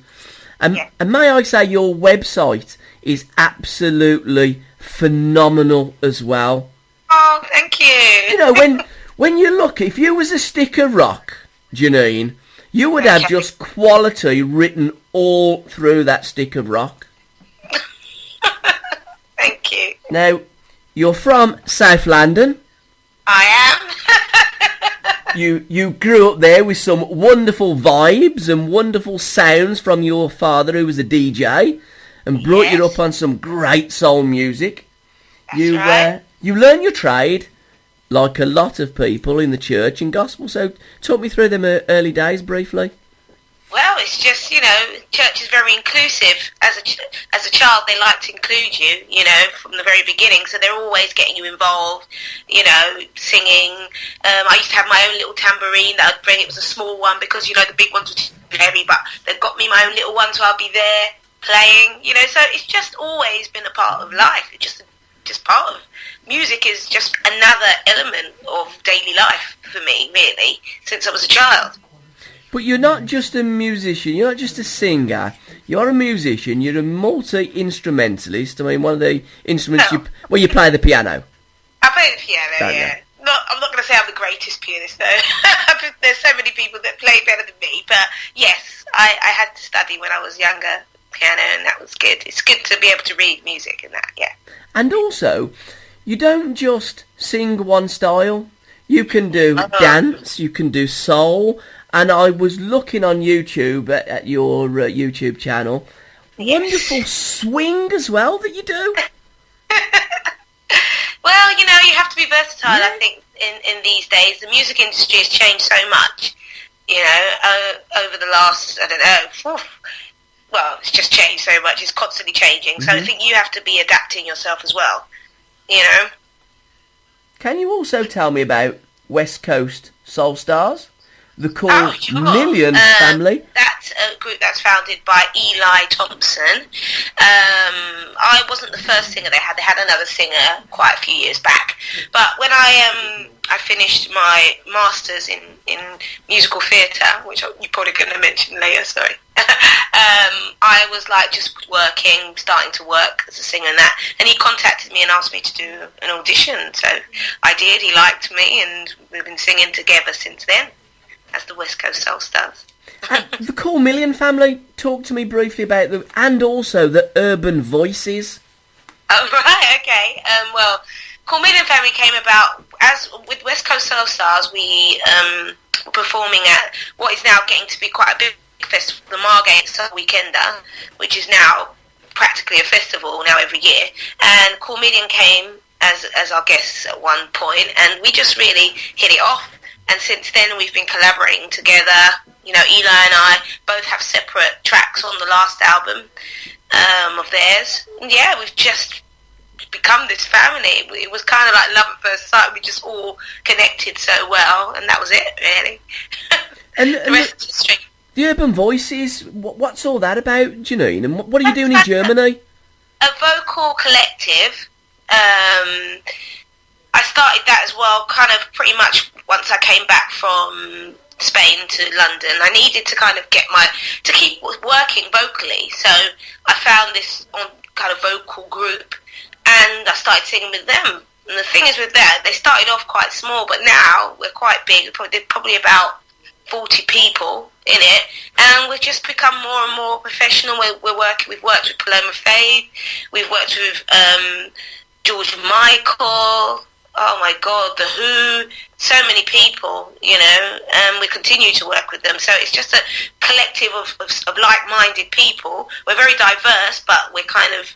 Yeah. And may I say, your website is absolutely phenomenal as well. Oh, thank you. You know, when you look, if you was a stick of rock, Janine, you would have just quality written all through that stick of rock. Thank you. Now, you're from South London. I am. You grew up there with some wonderful vibes and wonderful sounds from your father, who was a DJ, and brought you up on some great soul music. That's right. You learn your trade, like a lot of people in the church and gospel. So talk me through them early days briefly. Well, it's just, church is very inclusive. As a child, they like to include you, from the very beginning. So they're always getting you involved, singing. I used to have my own little tambourine that I'd bring. It was a small one because, the big ones were too heavy. But they've got me my own little one, so I'll be there playing, So it's just always been a part of life. It's just part of music is just another element of daily life for me, really, since I was a child. But you're not just a musician, you're not just a singer, you're a musician, you're a multi-instrumentalist. I mean, one of the instruments you play the piano. I play the piano, yeah. I'm not going to say I'm the greatest pianist, though. There's so many people that play better than me, but yes, I had to study when I was younger, piano, and that was good. It's good to be able to read music and that, yeah. And also, you don't just sing one style, you can do dance, you can do soul. And I was looking on YouTube at your YouTube channel. Yes. Wonderful swing as well that you do. Well, you have to be versatile, I think, in these days. The music industry has changed so much, over the last, well, it's just changed so much. It's constantly changing. So I think you have to be adapting yourself as well, Can you also tell me about West Coast Soul Stars? The Cool Sure. Million family. That's a group that's founded by Eli Thompson. I wasn't the first singer they had. They had another singer quite a few years back. But when I finished my masters in musical theatre, which you're probably going to mention later, sorry. I was just starting to work as a singer and that. And he contacted me and asked me to do an audition. So I did. He liked me, and we've been singing together since then as the West Coast Soul Stars. The Cool Million family, talk to me briefly about them, and also the Urban Voices. Oh, right, okay. Well, Cool Million family came about, as with West Coast Soul Stars, we were performing at what is now getting to be quite a big festival, the Margate Soul Weekender, which is now practically a festival now every year. And Cool Million came as our guests at one point, and we just really hit it off. And since then, we've been collaborating together. Eli and I both have separate tracks on the last album of theirs. And yeah, we've just become this family. It was kind of like love at first sight. We just all connected so well, and that was it, really. And the rest is history. The Urban Voices, what's all that about, Janine? And what are you doing in Germany? A vocal collective. I started that as well, kind of pretty much once I came back from Spain to London. I needed to kind of to keep working vocally, so I found this kind of vocal group, and I started singing with them. And the thing is with that, they started off quite small, but now we're quite big. They're probably about 40 people in it, and we've just become more and more professional. We've worked with Paloma Faith, we've worked with George Michael, oh my God, The Who, so many people, you know, and we continue to work with them. So it's just a collective of like-minded people. We're very diverse, but we're kind of,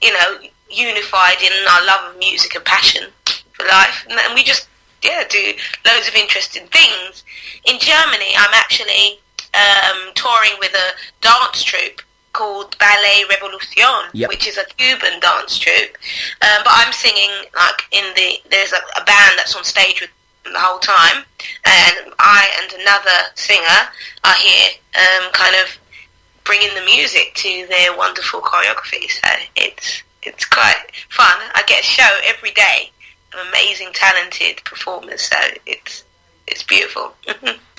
you know, unified in our love of music and passion for life. And we just, do loads of interesting things. In Germany, I'm actually touring with a dance troupe called Ballet Revolution, which is a Cuban dance troupe. But I'm singing, like, there's a band that's on stage with them the whole time, and I and another singer are here kind of bringing the music to their wonderful choreography. So it's quite fun. I get a show every day of amazing, talented performers, so it's beautiful.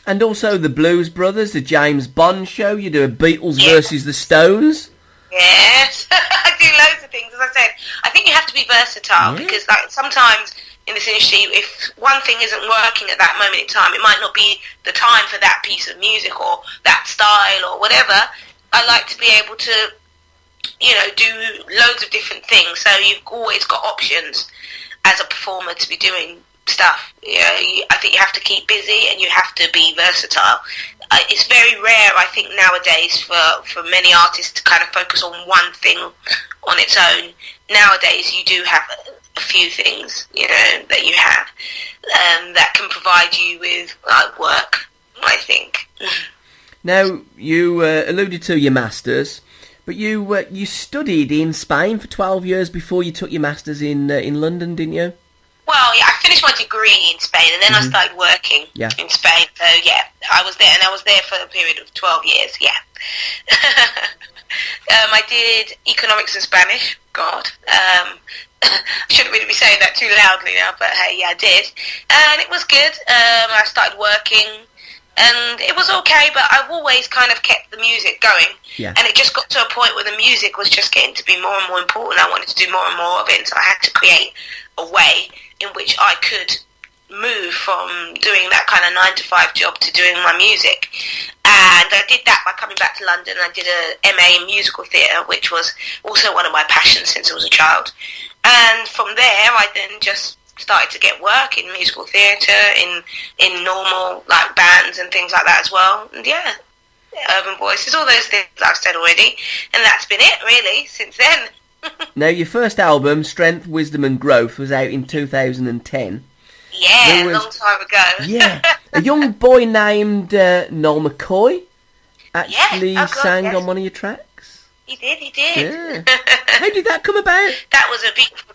And also the Blues Brothers, the James Bond show. You do a Beatles versus the Stones. Yes, I do loads of things. As I said, I think you have to be versatile because, like, sometimes in this industry, if one thing isn't working at that moment in time, it might not be the time for that piece of music or that style or whatever. I like to be able to, you know, do loads of different things. So you've always got options as a performer to be doing stuff. You know, I think you have to keep busy and you have to be versatile. It's very rare, I think, nowadays for many artists to kind of focus on one thing on its own. Nowadays, you do have a few things, you know, that you have that can provide you with work, I think. Now, you alluded to your masters, but you studied in Spain for 12 years before you took your masters in London, didn't you? Well, yeah, I finished my degree in Spain, and then I started working in Spain. So, I was there, and I was there for a period of 12 years, I did economics and Spanish. God. I shouldn't really be saying that too loudly now, but hey, I did. And it was good. I started working, and it was okay, but I've always kind of kept the music going. Yeah. And it just got to a point where the music was just getting to be more and more important. I wanted to do more and more of it, and so I had to create a way in which I could move from doing that kind of 9-to-5 job to doing my music. And I did that by coming back to London. I did a MA in musical theatre, which was also one of my passions since I was a child. And from there, I then just started to get work in musical theatre, in normal, like, bands and things like that as well. And Urban Voices, all those things I've said already. And that's been it, really, since then. Now, your first album, Strength, Wisdom and Growth, was out in 2010. Yeah, a long time ago. Yeah. A young boy named Noel McCoy actually sang on one of your tracks. He did. Yeah. How did that come about? That was a beautiful...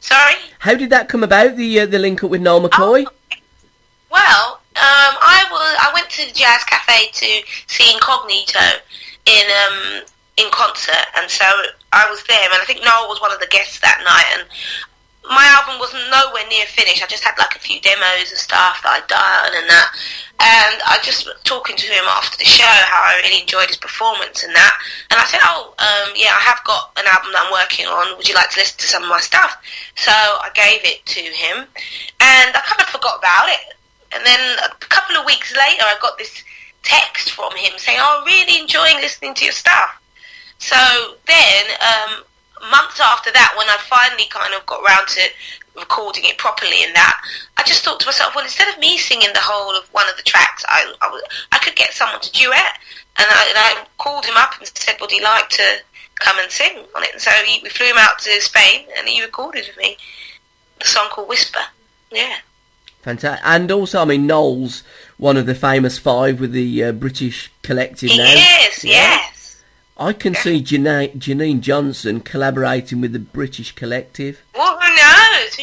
Sorry? How did that come about, the link up with Noel McCoy? Well, I went to the Jazz Cafe to see Incognito in concert, and so I was there, and I think Noel was one of the guests that night, and my album was nowhere near finished. I just had like a few demos and stuff that I'd done and that, and I just was talking to him after the show how I really enjoyed his performance and that, and I said, I have got an album that I'm working on, would you like to listen to some of my stuff? So I gave it to him, and I kind of forgot about it, and then a couple of weeks later I got this text from him saying, really enjoying listening to your stuff. So then, months after that, when I finally kind of got round to recording it properly and that, I just thought to myself, well, instead of me singing the whole of one of the tracks, I could get someone to duet. And I called him up and said, would he like to come and sing on it? And so we flew him out to Spain, and he recorded with me the song called Whisper. Yeah. Fantastic. And also, I mean, Noel's one of the famous five with the British collective now. Yes, yes. I can see Janine Johnson collaborating with the British collective. Well, who knows?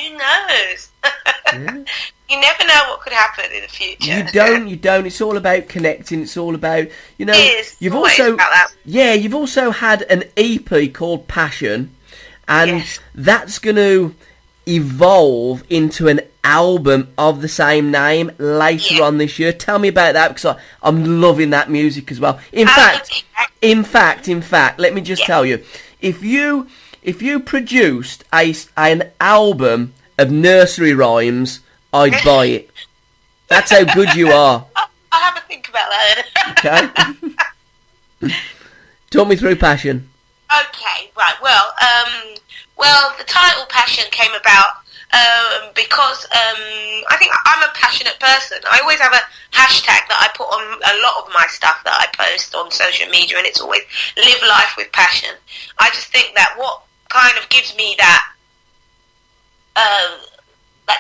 Yeah. You never know what could happen in the future. You don't. It's all about connecting. It's all about, you know. It is. You've always also, about that. you've also had an EP called Passion, and that's going to evolve into an album of the same name later on this year. Tell me about that, because I'm loving that music as well. In fact, let me just tell you, if you produced an album of nursery rhymes, I'd buy it. That's how good you are. I'll have a think about that. Okay. Talk me through Passion. Okay, right. Well, Well, the title Passion came about because I think I'm a passionate person. I always have a hashtag that I put on a lot of my stuff that I post on social media, and it's always live life with passion. I just think that what kind of gives me that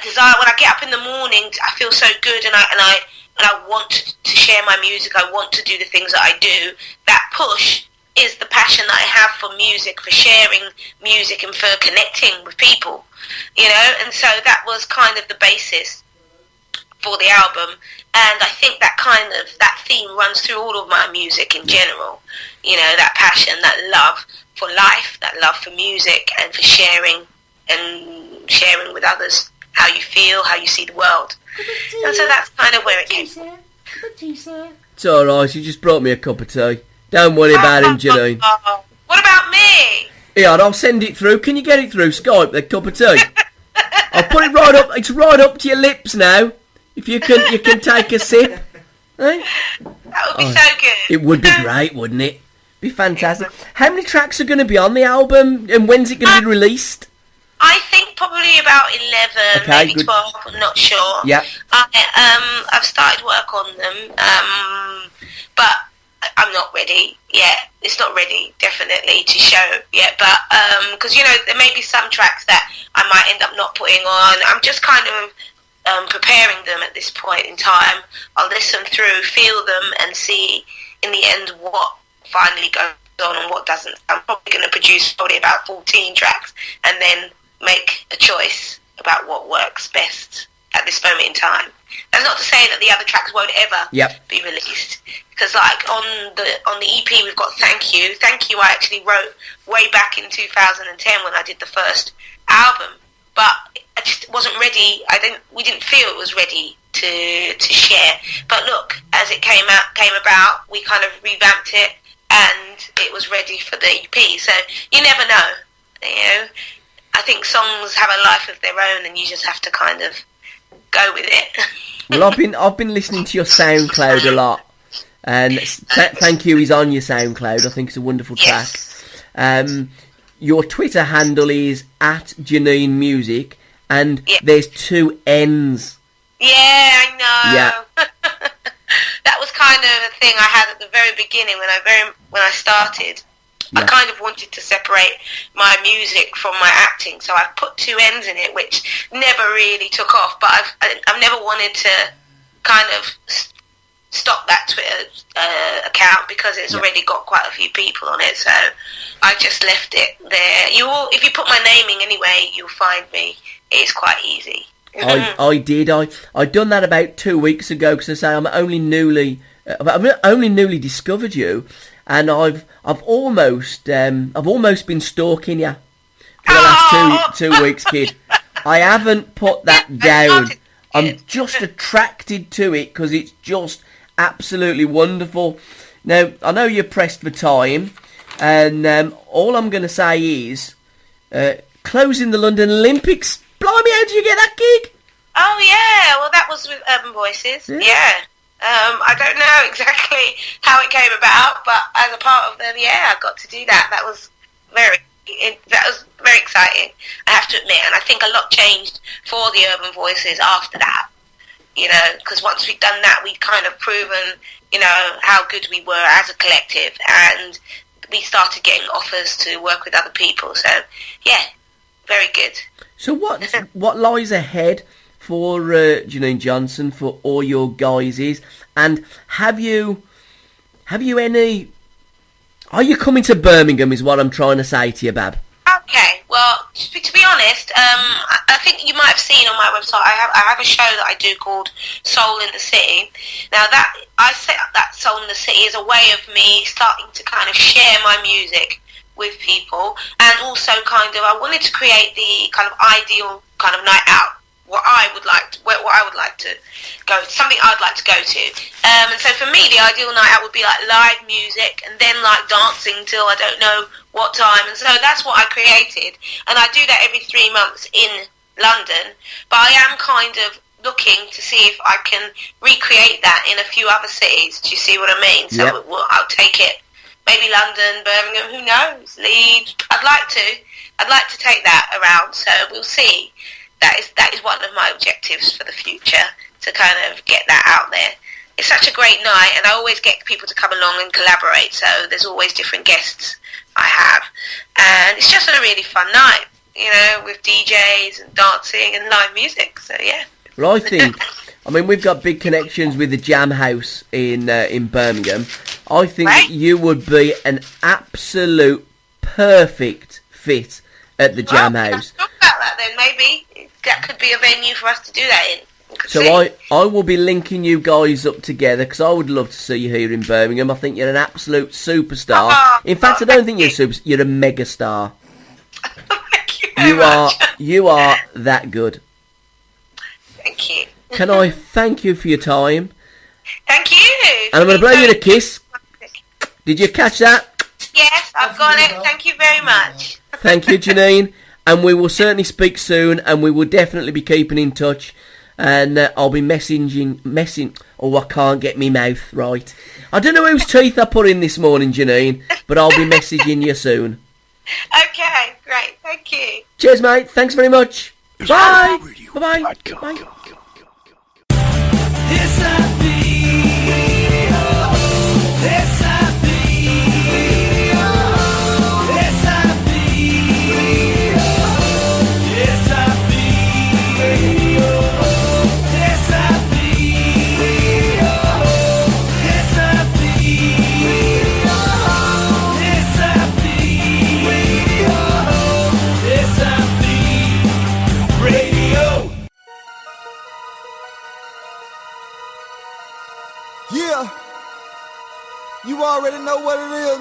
desire when I get up in the morning, I feel so good, and I want to share my music. I want to do the things that I do. That push is the passion that I have for music, for sharing music, and for connecting with people, you know. And so that was kind of the basis for the album, and I think that theme runs through all of my music in general, you know, that passion, that love for life, that love for music, and for sharing with others how you feel, how you see the world. And so that's kind of where it came from. It's alright, you just brought me a cup of tea. Don't worry about him, Janine. What about me? Yeah, I'll send it through. Can you get it through Skype, the cup of tea? I'll put it right up. It's right up to your lips now. If you can take a sip. Eh? That would be so good. It would be great, wouldn't it? Be fantastic. How many tracks are going to be on the album, and when's it going to be released? I think probably about 11, Okay, maybe good. 12. I'm not sure. Yeah. I've started work on them, but I'm not ready yet. It's not ready, definitely, to show yet. But because, you know, there may be some tracks that I might end up not putting on. I'm just kind of preparing them at this point in time. I'll listen through, feel them, and see in the end what finally goes on and what doesn't. I'm probably going to produce probably about 14 tracks and then make a choice about what works best at this moment in time. That's not to say that the other tracks won't ever be released, because like on the EP we've got Thank You. Thank You I actually wrote way back in 2010 when I did the first album, but I just wasn't ready. We didn't feel it was ready to share. But look, as it came about, we kind of revamped it, and it was ready for the EP. So you never know, you know. I think songs have a life of their own, and you just have to kind of go with it. Well, I've been listening to your SoundCloud a lot, and Thank You is on your SoundCloud. I think it's a wonderful track. Yes. Your Twitter handle is @Janine Music, and there's 2 N's. Yeah, I know. Yeah. That was kind of a thing I had at the very beginning when I started. Yeah. I kind of wanted to separate my music from my acting, so I put 2 N's in it, which never really took off. But I've never wanted to kind of stop that Twitter account, because it's already got quite a few people on it. So I just left it there. If you put my name in anyway, you'll find me. It's quite easy. I did. I done that about 2 weeks ago, because I say I've only newly discovered you, and I've almost been stalking you for the last two weeks, kid. I haven't put that down. I'm just attracted to it because it's just absolutely wonderful. Now I know you're pressed for time, and all I'm going to say is closing the London Olympics. Blimey, how did you get that gig? Oh yeah, well that was with Urban Voices. Yeah. I don't know exactly how it came about, but as a part of them, I got to do that. That was very exciting, I have to admit. And I think a lot changed for the Urban Voices after that, you know, because once we'd done that, we'd kind of proven, you know, how good we were as a collective, and we started getting offers to work with other people. So yeah, very good. So what lies ahead for Janine Johnson, for all your guys, and have you any? Are you coming to Birmingham? Is what I'm trying to say to you, Bab. Okay, well, to be honest, I think you might have seen on my website, I have a show that I do called Soul in the City. Now I set up that Soul in the City as a way of me starting to kind of share my music with people, and also kind of I wanted to create the kind of ideal kind of night out. What I would like to go, something I'd like to go to, and so for me the ideal night out would be like live music and then like dancing till I don't know what time, and so that's what I created, and I do that every 3 months in London, but I am kind of looking to see if I can recreate that in a few other cities. Do you see what I mean? So I'll take it, maybe London, Birmingham, who knows, Leeds. I'd like to, I'd like to take that around, so we'll see. That is one of my objectives for the future, to kind of get that out there. It's such a great night, and I always get people to come along and collaborate, so there's always different guests I have. And it's just a really fun night, you know, with DJs and dancing and live music, so yeah. Well, I mean, we've got big connections with the Jam House in Birmingham. I think that you would be an absolute perfect fit at the Jam House. Let's talk about that then, maybe. That could be a venue for us to do that in. So I will be linking you guys up together, because I would love to see you here in Birmingham. I think you're an absolute superstar. In fact, I don't think you're a mega star. Thank you very much. You are that good. Thank you. Can I thank you for your time? Thank you. And I'm going to blow you a kiss. Did you catch that? Yes, I've got it. Thank you very much. Thank you, Janine. And we will certainly speak soon, and we will definitely be keeping in touch. And I'll be messing. Oh, I can't get me mouth right. I don't know whose teeth I put in this morning, Janine, but I'll be messaging you soon. Okay, great. Thank you. Cheers, mate. Thanks very much. Bye. Bye-bye. Bye. Yeah, you already know what it is.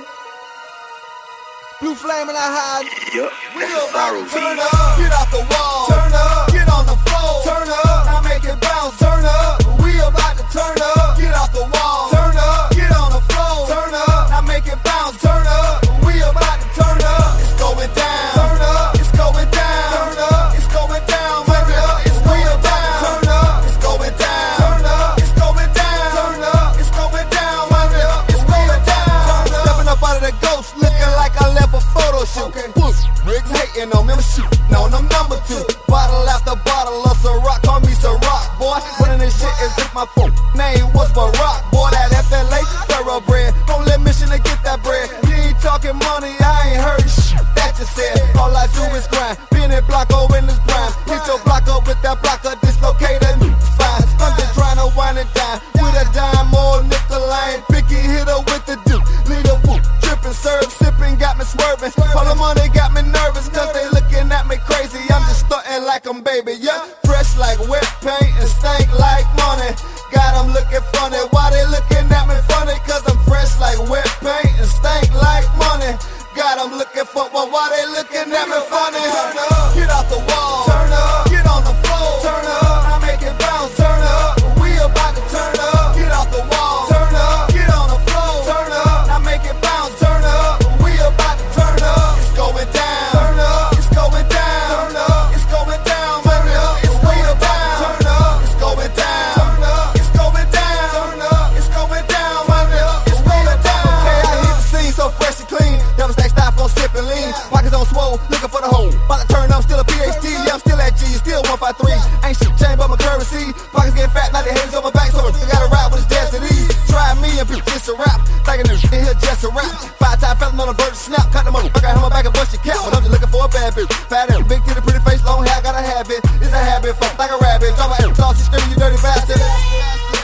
Blue flame and I hide. Yup, We that's go a back sorrow and beat. turn up, get off the wall, turn up, get on the floor, turn up, now make it bounce, turn up. We about to turn up, get off the wall, turn up, get on the floor, turn up, now make it bounce, turn up. We about to turn up, it's going down, turn up, it's going down, turn up, it's going down, turn up, it's going down, turn up, it's going down, turn up, it's going down, turn up, it's going down, turn up, it's going down, stepping up out of the ghost, looking like I left a photo shoot. Push, Rick's hating on me, I'm shooting on them number two. Bottle after bottle of Ciroc, call me Ciroc, boy. Running this shit is with my phone. Name was Barack, boy. That FLA thoroughbred. Don't let mission to get that bread. You ain't talking money, I ain't heard shit that you said. All I do is grind. Being it Blocko in this prime. Hit your block up with that blocker, dislocated spine. I'm just trying to wind it down with a dime or nickel. I ain't picky hitter with the duke. Lead a whoop, tripping, serve, sipping, got me swerving. All the money got me nervous, cause they looking at me crazy. I'm just stunting like I'm baby, yeah. Fresh like wet paint and stank like money. Got them looking funny. Why they looking at me funny? Cause I'm fresh like wet paint and stank like money. Got them looking for, well, why they looking at me funny? Turn up, get off the wall, turn up, get on the floor, turn up, I make it bounce, turn up. We about to turn up, get off the wall, turn up, get on the floor, turn up, I make it bounce, turn up. We about to turn up, it's going down, turn up, it's going down, turn up, it's going down, turn up, it's way down, turn up, it's going down, turn up, it's going down, turn up, it's going down, turn up, it's way down. Okay, I hit the scene so fresh and clean, never stack stop on sipping lean, pockets on swole, looking for the hole, about to turn up, still a PhD, yeah, I'm still at G, still 153, ain't shit changed but my currency, pockets getting fat, now they haters on my back, so I gotta ride with his destiny. Try me and be just a rap, thinking this in here just a rap. 5-time felon on a bird snap, cut the mother, I got him back and bust your cap, but I'm just looking for a bad bitch. Fat ass, big titty, pretty face, long hair, gotta have it. It's a habit, fuck like a rabbit. Drop my ass, talk, she screaming, you dirty bastard.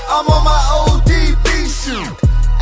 I'm on my ODB shoot.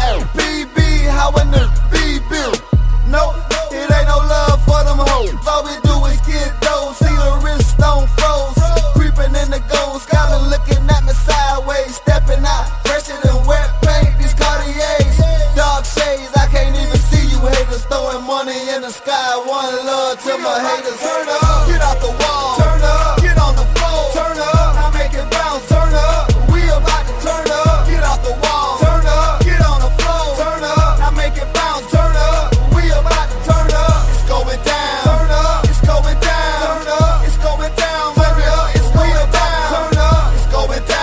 LBB, how a nigga be built. Nope, it ain't no love for them hoes. All we do is get those, see the wrist stone froze. Creeping in the gold, scholar looking at me sideways. Stepping out, fresher than wet paint, these Cartiers. Dark shades, I can't even see you haters. Throwing money in the sky, one love to my haters. Turn up, get off the wall, turn up, get on the floor, turn up, I make it bounce, turn up. We about to turn up, get off the wall, turn up, get on the floor, turn up, I make it bounce, turn up. We about to turn up, it's going down, turn up, it's going down, turn up, it's going down, turn up, it's going down, turn up, it's going down.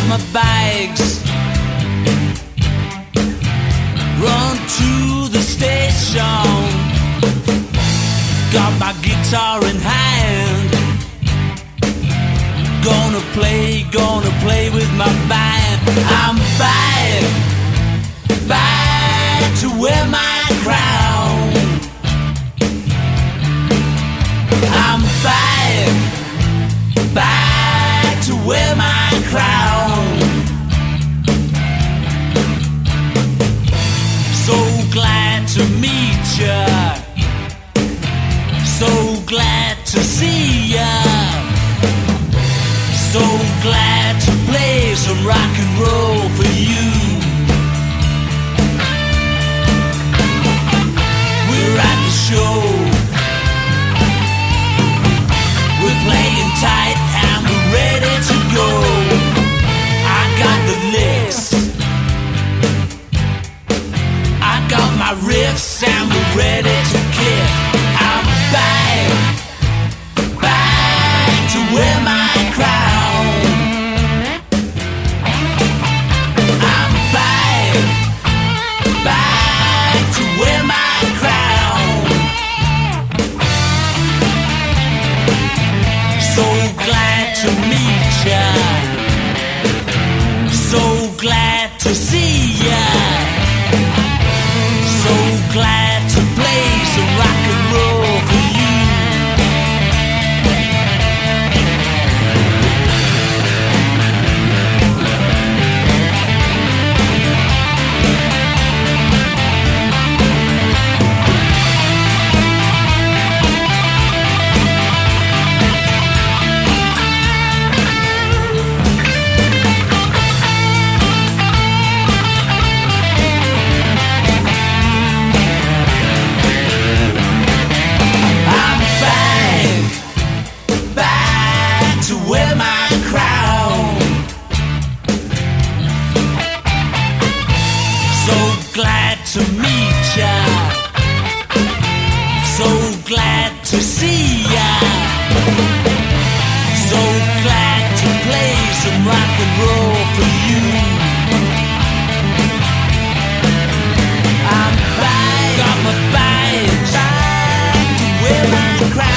My bags, run to the station, got my guitar in hand, gonna play with my band. I'm back to wear my crown. I'm back to wear my crown. So glad to meet ya, so glad to see ya, so glad to play some rock and roll for you. We're at the show, we're playing tight and we're ready to go. I got the licks, I got my riffs and we're ready to kick. I'm back to wear my crown. I'm back to wear my crown. So glad to meet ya, so glad to see ya, so glad to play some rock and roll for you. To meet ya, so glad to see ya, so glad to play some rock and roll for you. I'm back, got my bags, time to wear my crown.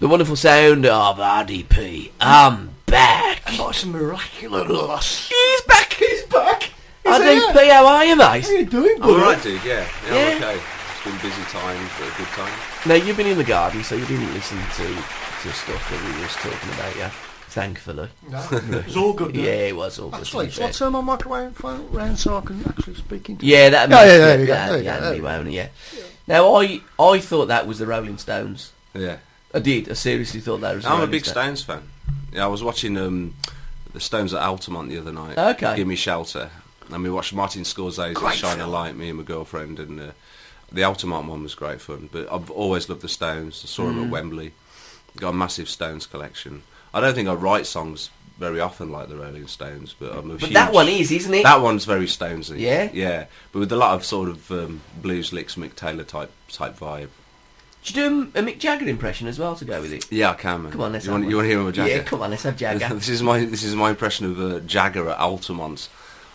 The wonderful sound of RDP. I'm back. And by some miraculous. He's back. RDP, how are you, mate? How you doing, I'm alright, dude, yeah. I'm okay. It's been busy time, but a good time. Now, you've been in the garden, so you didn't listen to stuff that we was talking about, yeah? Thankfully. No, it was all good. Yeah, it was all good. Actually, shall I turn my microphone round so I can actually speak into it? Yeah, that'd be there you go. Won't it, yeah. Now, I thought that was the Rolling Stones. Yeah. I did. I seriously thought that was the I'm a Rolling big Stones fan. Yeah, I was watching the Stones at Altamont the other night. Okay. Give Me Shelter. And we watched Martin Scorsese's Shine a Light, me and my girlfriend, and the Altamont one was great fun. But I've always loved the Stones. I saw them at Wembley. Got a massive Stones collection. I don't think I write songs very often like the Rolling Stones, but I'm a huge... But that one is, isn't it? That one's very Stonesy. Yeah? Yeah, but with a lot of sort of blues licks, Mick Taylor type vibe. Did you do a Mick Jagger impression as well to go with it? Yeah, I can, man. Come on, let's you want to hear him with Jagger? Yeah, come on, let's have Jagger. This is my impression of Jagger at Altamont.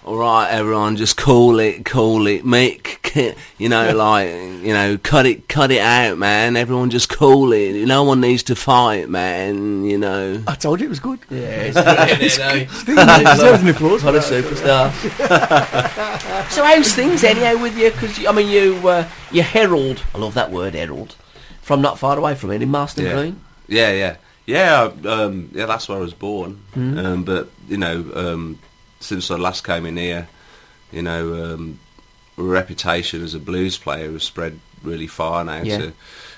All right, everyone, just call it Mick you know, like, you know, cut it out, man. Everyone just cool it. No one needs to fight, man. You know. I told you it was good. Yeah, it's brilliant, He deserves an applause. What a superstar. So how's things anyhow with you? Because, I mean, you herald, I love that word, herald, from not far away from it, in Marston Green. Yeah, that's where I was born. But, you know, since I last came in here, you know, reputation as a blues player has spread really far now. Yeah. To,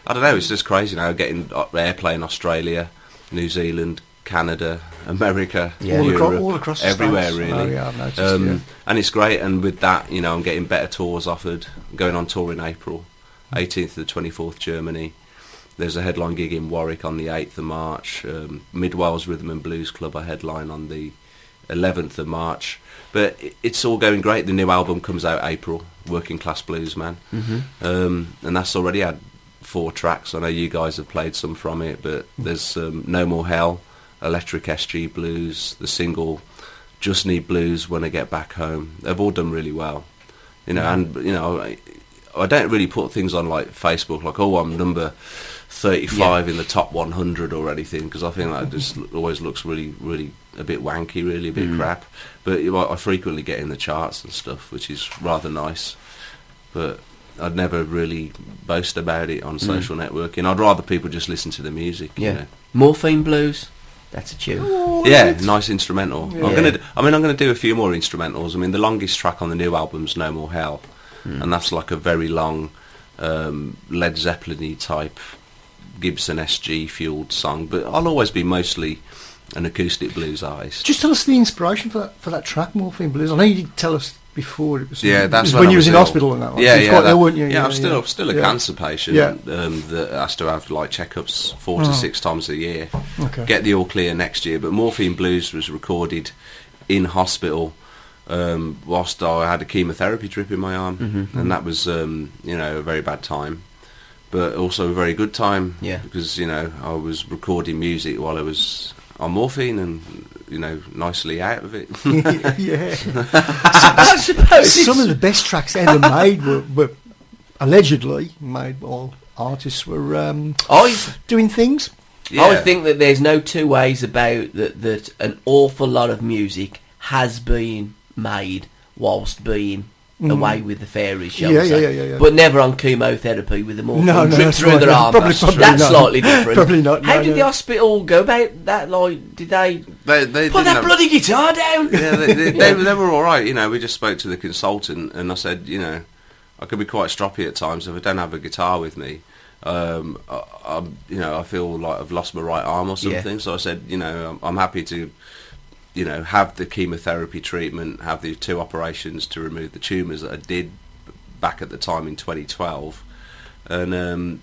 I don't know, it's just crazy now, getting airplay in Australia, New Zealand, Canada, America, Europe, all across the everywhere States. really. Oh, yeah, I've noticed, And it's great, and with that, you know, I'm getting better tours offered. I'm going on tour in April, 18th to the 24th, Germany. There's a headline gig in Warwick on the 8th of March. Mid Wales Rhythm and Blues Club I headline on the 11th of March. But it's all going great. The new album comes out April, Working Class Bluesman. And that's already had 4 tracks. I know you guys have played some from it, but there's No More Hell, Electric SG Blues, the single Just Need Blues When I Get Back Home. They've all done really well. You know, and, you know, I don't really put things on like Facebook, like, oh, I'm number 35 in the top 100 or anything, because I think that just always looks really, really a bit wanky, really, a bit crap. But you know, I frequently get in the charts and stuff, which is rather nice. But I'd never really boast about it on social networking. I'd rather people just listen to the music. Yeah. You know? Morphine Blues. That's a tune. Yeah, nice instrumental. Yeah. I'm gonna do a few more instrumentals. I mean, the longest track on the new album's No More Hell, and that's like a very long Led Zeppelin-y type Gibson SG fueled song. But I'll always be mostly an acoustic blues artist. Just tell us the inspiration for that track, Morphine Blues. I know you did tell us before. It was, That's when you was in hospital and that one. Yeah, You was quite ill, weren't you? I'm still a cancer patient Yeah. that has to have like checkups 4 to 6 times a year. Okay. Get the all clear next year. But Morphine Blues was recorded in hospital whilst I had a chemotherapy drip in my arm, and that was you know, a very bad time, but also a very good time. Yeah. Because, you know, I was recording music while I was on morphine and, you know, nicely out of it. Yeah. I suppose Some of the best tracks ever made were allegedly made by artists were doing things. I think that there's no two ways about that an awful lot of music has been made whilst being away with the fairies, shall we say. Yeah. But never on chemotherapy with the morphine No, drip that's through right, their yeah. arm. Probably That's not. slightly different. Probably not, How no, did no. the hospital go about that? Like, did they They put didn't that have- bloody guitar down? Yeah, they were all right. You know, we just spoke to the consultant, and I said, you know, I could be quite stroppy at times if I don't have a guitar with me. You know, I feel like I've lost my right arm or something. Yeah. So I said, you know, I'm happy to, you know, have the chemotherapy treatment, have the 2 operations to remove the tumours that I did back at the time in 2012, and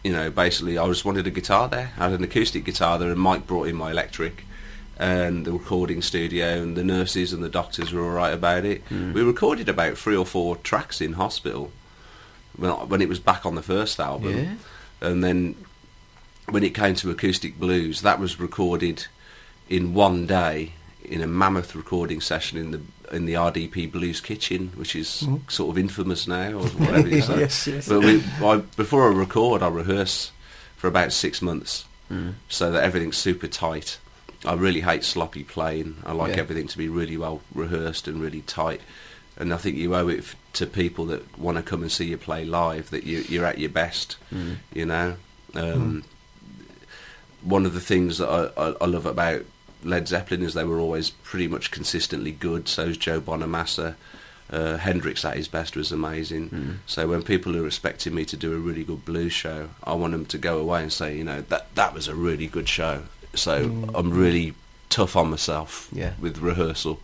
you know, basically I just wanted a guitar there. I had an acoustic guitar there, and Mike brought in my electric and the recording studio, and the nurses and the doctors were all right about it. We recorded about 3 or 4 tracks in hospital when it was back on the first album, and then when it came to acoustic blues, that was recorded in one day in a mammoth recording session in the RDP Blues Kitchen, which is sort of infamous now, or whatever you say. Yes. But before I record, I rehearse for about 6 months, so that everything's super tight. I really hate sloppy playing. I like everything to be really well rehearsed and really tight. And I think you owe it to people that want to come and see you play live that you're at your best. You know, one of the things that I love about Led Zeppelin is they were always pretty much consistently good. So's Joe Bonamassa. Hendrix at his best was amazing. So when people are expecting me to do a really good blues show, I want them to go away and say, you know, that was a really good show. So I'm really tough on myself with rehearsal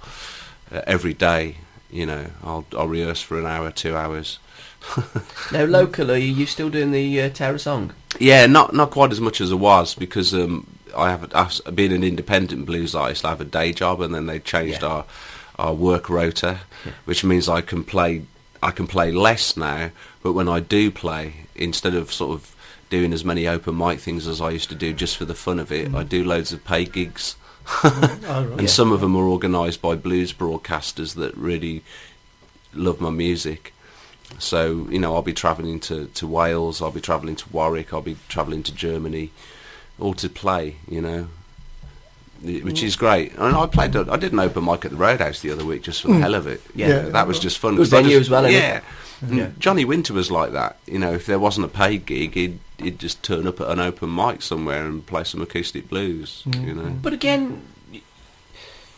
every day. You know, I'll rehearse for an hour, 2 hours. Now, locally, are you still doing the Tower Song? Yeah, not quite as much as I was, because I've been an independent blues artist. I have a day job, and then they changed our work rota, which means I can play less now. But when I do play, instead of sort of doing as many open mic things as I used to do just for the fun of it, I do loads of paid gigs. And some of them are organised by blues broadcasters that really love my music, So, you know, I'll be travelling to Wales, I'll be travelling to Warwick, I'll be travelling to Germany, all to play, you know, which is great. And I did an open mic at the Roadhouse the other week just for the hell of it. Yeah. That was just fun. Good venue as well, isn't it? Yeah. And Johnny Winter was like that. You know, if there wasn't a paid gig, he'd just turn up at an open mic somewhere and play some acoustic blues, you know. But again,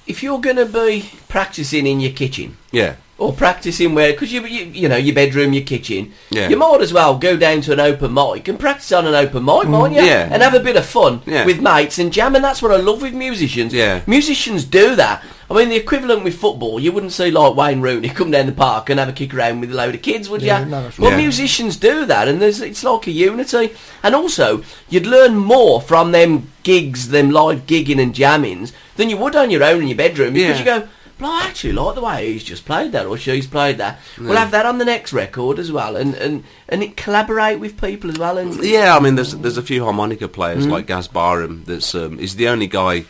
if you're going to be practising in your kitchen, Yeah. or practising where, because you know, your bedroom, your kitchen, Yeah. you might as well go down to an open mic and practice on an open mic, mightn't you? Yeah. And have a bit of fun Yeah. with mates and jam, and that's what I love with musicians. Yeah. Musicians do that. I mean, the equivalent with football, you wouldn't see like Wayne Rooney come down the park and have a kick around with a load of kids, would Yeah, you? no, that's Well, right. musicians do that, and it's like a unity. And also, you'd learn more from them gigs, them live gigging and jammings, than you would on your own in your bedroom, because Yeah. you go, well, I actually like the way he's just played that, or she's played that. We'll have that on the next record as well, and it collaborate with people as well. And Yeah, I mean, there's a few harmonica players like Gaz Barham that's is the only guy.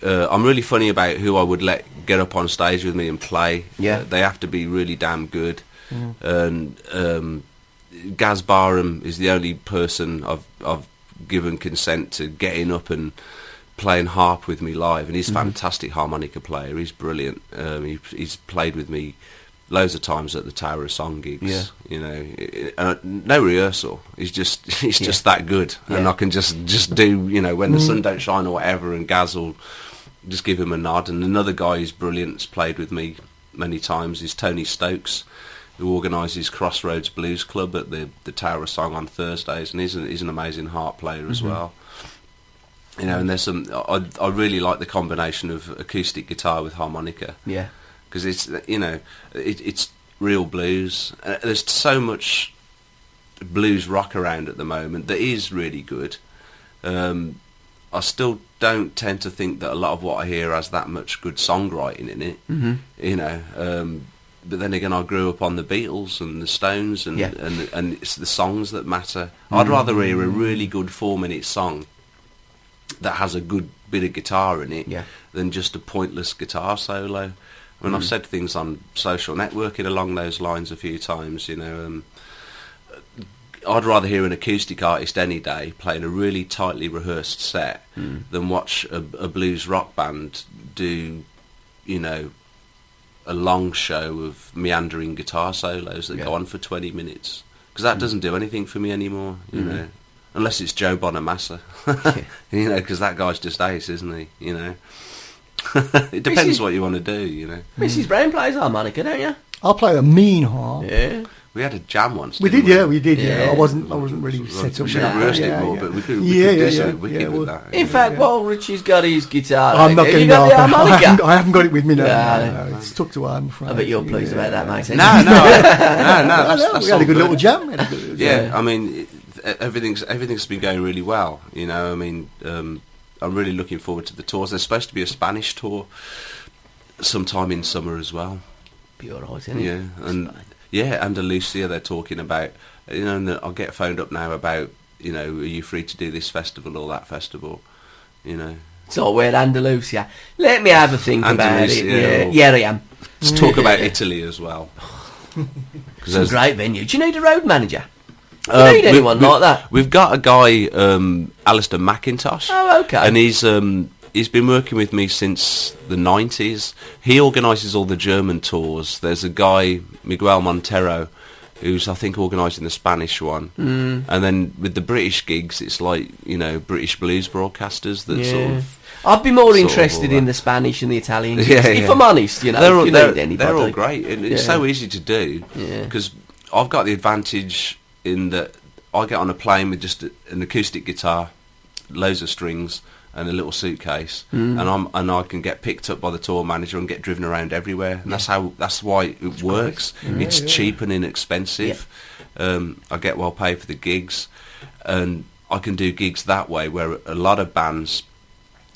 I'm really funny about who I would let get up on stage with me and play. Yeah. They have to be really damn good. And Gaz Barham is the only person I've given consent to getting up and playing harp with me live, and he's a fantastic harmonica player. He's brilliant. He's played with me loads of times at the Tower of Song gigs. Yeah. You know, no rehearsal. He's just that good, and Yeah. I can just do, you know, when the sun don't shine or whatever, and Gaz will just give him a nod. And another guy who's brilliant, has played with me many times, is Tony Stokes, who organises Crossroads Blues Club at the Tower of Song on Thursdays, and he's an amazing harp player as well. You know, and there's some. I really like the combination of acoustic guitar with harmonica, yeah, because it's, you know, it's real blues. There's so much blues rock around at the moment that is really good. I still don't tend to think that a lot of what I hear has that much good songwriting in it. You know, but then again, I grew up on the Beatles and the Stones, and and it's the songs that matter. I'd rather hear a really good 4-minute song that has a good bit of guitar in it than just a pointless guitar solo. I mean, I've said things on social networking along those lines a few times, you know. I'd rather hear an acoustic artist any day playing a really tightly rehearsed set than watch a blues rock band do, you know, a long show of meandering guitar solos that go on for 20 minutes. Because that doesn't do anything for me anymore, you know. Unless it's Joe Bonamassa, you know, because that guy's just ace, isn't he? You know, it depends what you want to do, you know. Mrs. Brown plays harmonica, don't you? I'll play a mean harp. Yeah. We had a jam once. We didn't did, yeah, we did, yeah. Yeah. I wasn't really set up We with should have that. rehearsed Yeah, it more, yeah. but we could Yeah, do yeah, something yeah, wicked yeah, with well, that. In fact, while Richie's got his guitar, I'm not have getting you got the that. harmonica? I haven't got it with me now. No. No, it's stuck to arm. I bet you're pleased about that, mate. No, that's we had all a good little jam. We had a good little jam. Yeah, I mean, everything's been going really well. You know, I mean, I'm really looking forward to the tours. There's supposed to be a Spanish tour sometime in summer as well. Be alright, isn't it? Yeah, and Andalusia, they're talking about. You know, and I'll get phoned up now about, you know, are you free to do this festival or that festival? You know. So we're Andalusia. Let me have a think about it. Andalusia. Yeah, I am. Let's talk about Italy as well. It's a great venue. Do you need a road manager? Do you Um, need anyone like that? We've got a guy, Alistair McIntosh. Oh, okay. And he's been working with me since the 90s. He organises all the German tours. There's a guy, Miguel Montero, who's, I think, organising the Spanish one. And then with the British gigs, it's like, you know, British blues broadcasters that sort of... I'd be more sort of interested all in that. the Spanish and the Italian. Yeah, If yeah. I'm honest, you know, if you need anybody. They're all great. And it's Yeah. so easy to do. Yeah. Because I've got the advantage in that I get on a plane with just an acoustic guitar, loads of strings, and a little suitcase, and I can get picked up by the tour manager and get driven around everywhere. And that's why it works. It's cheap and inexpensive. I get well paid for the gigs, and I can do gigs that way where a lot of bands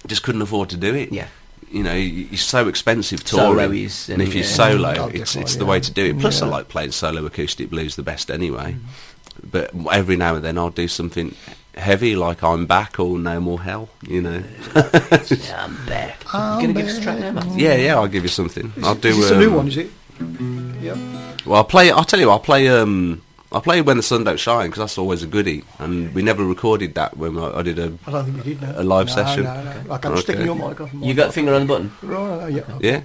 just couldn't afford to do it. Yeah. You know, it's so expensive Solo touring, is, and if you're yeah. solo, Oh, it's definitely, the yeah. way to do it. Plus, I Yeah. like playing solo acoustic blues the best anyway. But every now and then I'll do something heavy, like I'm Back or No More Hell, you know. Yeah, I'm back. You going to give us a track now, mate? Yeah, I'll give you something. I'll do Is this a new one, is it? Yep. Well, I'll tell you, I play When the Sun Don't Shine, because that's always a goodie, and we never recorded that when I did I don't think you did, no. a live session. No. Like I'm sticking your mic off. You got the finger on the button? Right, yeah. Yeah.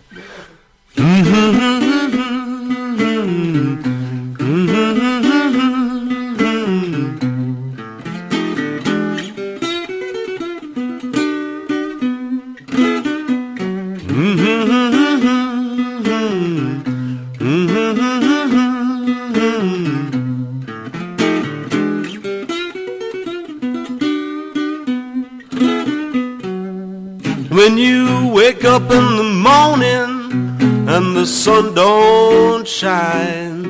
When you wake up in the morning and the sun don't shine,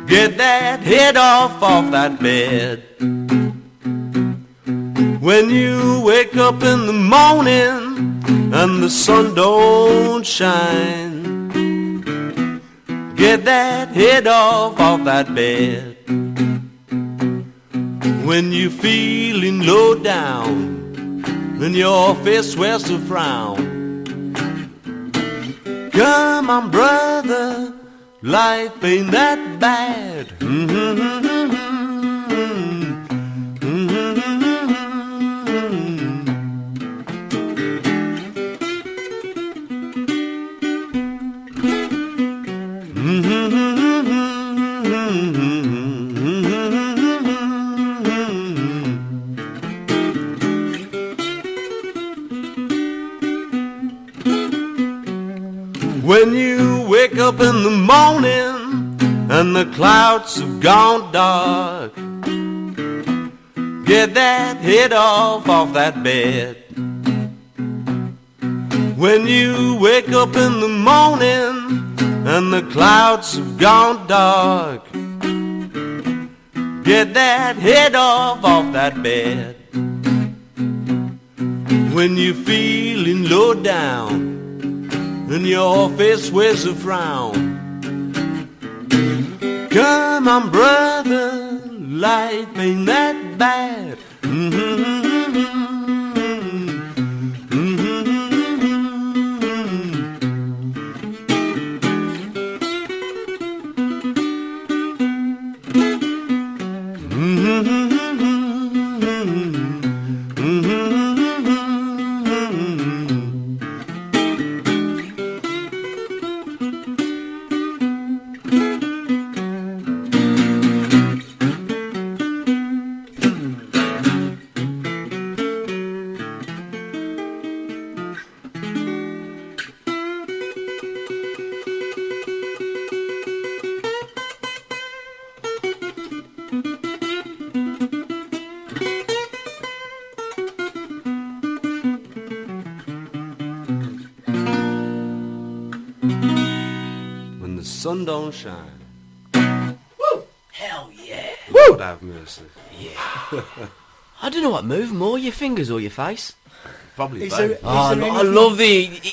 get that head off that bed. When you wake up in the morning and the sun don't shine, get that head off that bed. When you're feeling low down and your face wears a frown, come on, brother, life ain't that bad. When you wake up in the morning and the clouds have gone dark, get that head off that bed. When you wake up in the morning and the clouds have gone dark, get that head off that bed. When you're feeling low down and your face wears a frown, come on, brother, life ain't that bad. When the sun don't shine. Woo! Hell yeah! Lord have mercy. Yeah. I don't know what move more, your fingers or your face. Probably Is both. there- Oh, there I anything- love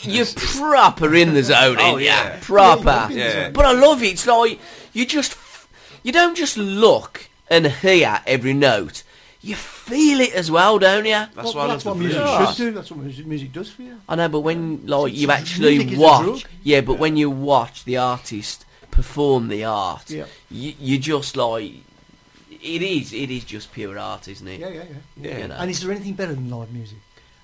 you're proper in the zone, Oh, ain't yeah. ya? Proper. Yeah. But I love it. It's like, you don't just look and hear every note. You feel it as well, don't you? That's Well, why I that's love what the music blues. should do. That's what music does for you. I know, but when like you Music actually is a watch, drug. yeah, but when you watch the artist perform the art, Yeah. you just like, it is just pure art, isn't it? Yeah. You know. And is there anything better than live music?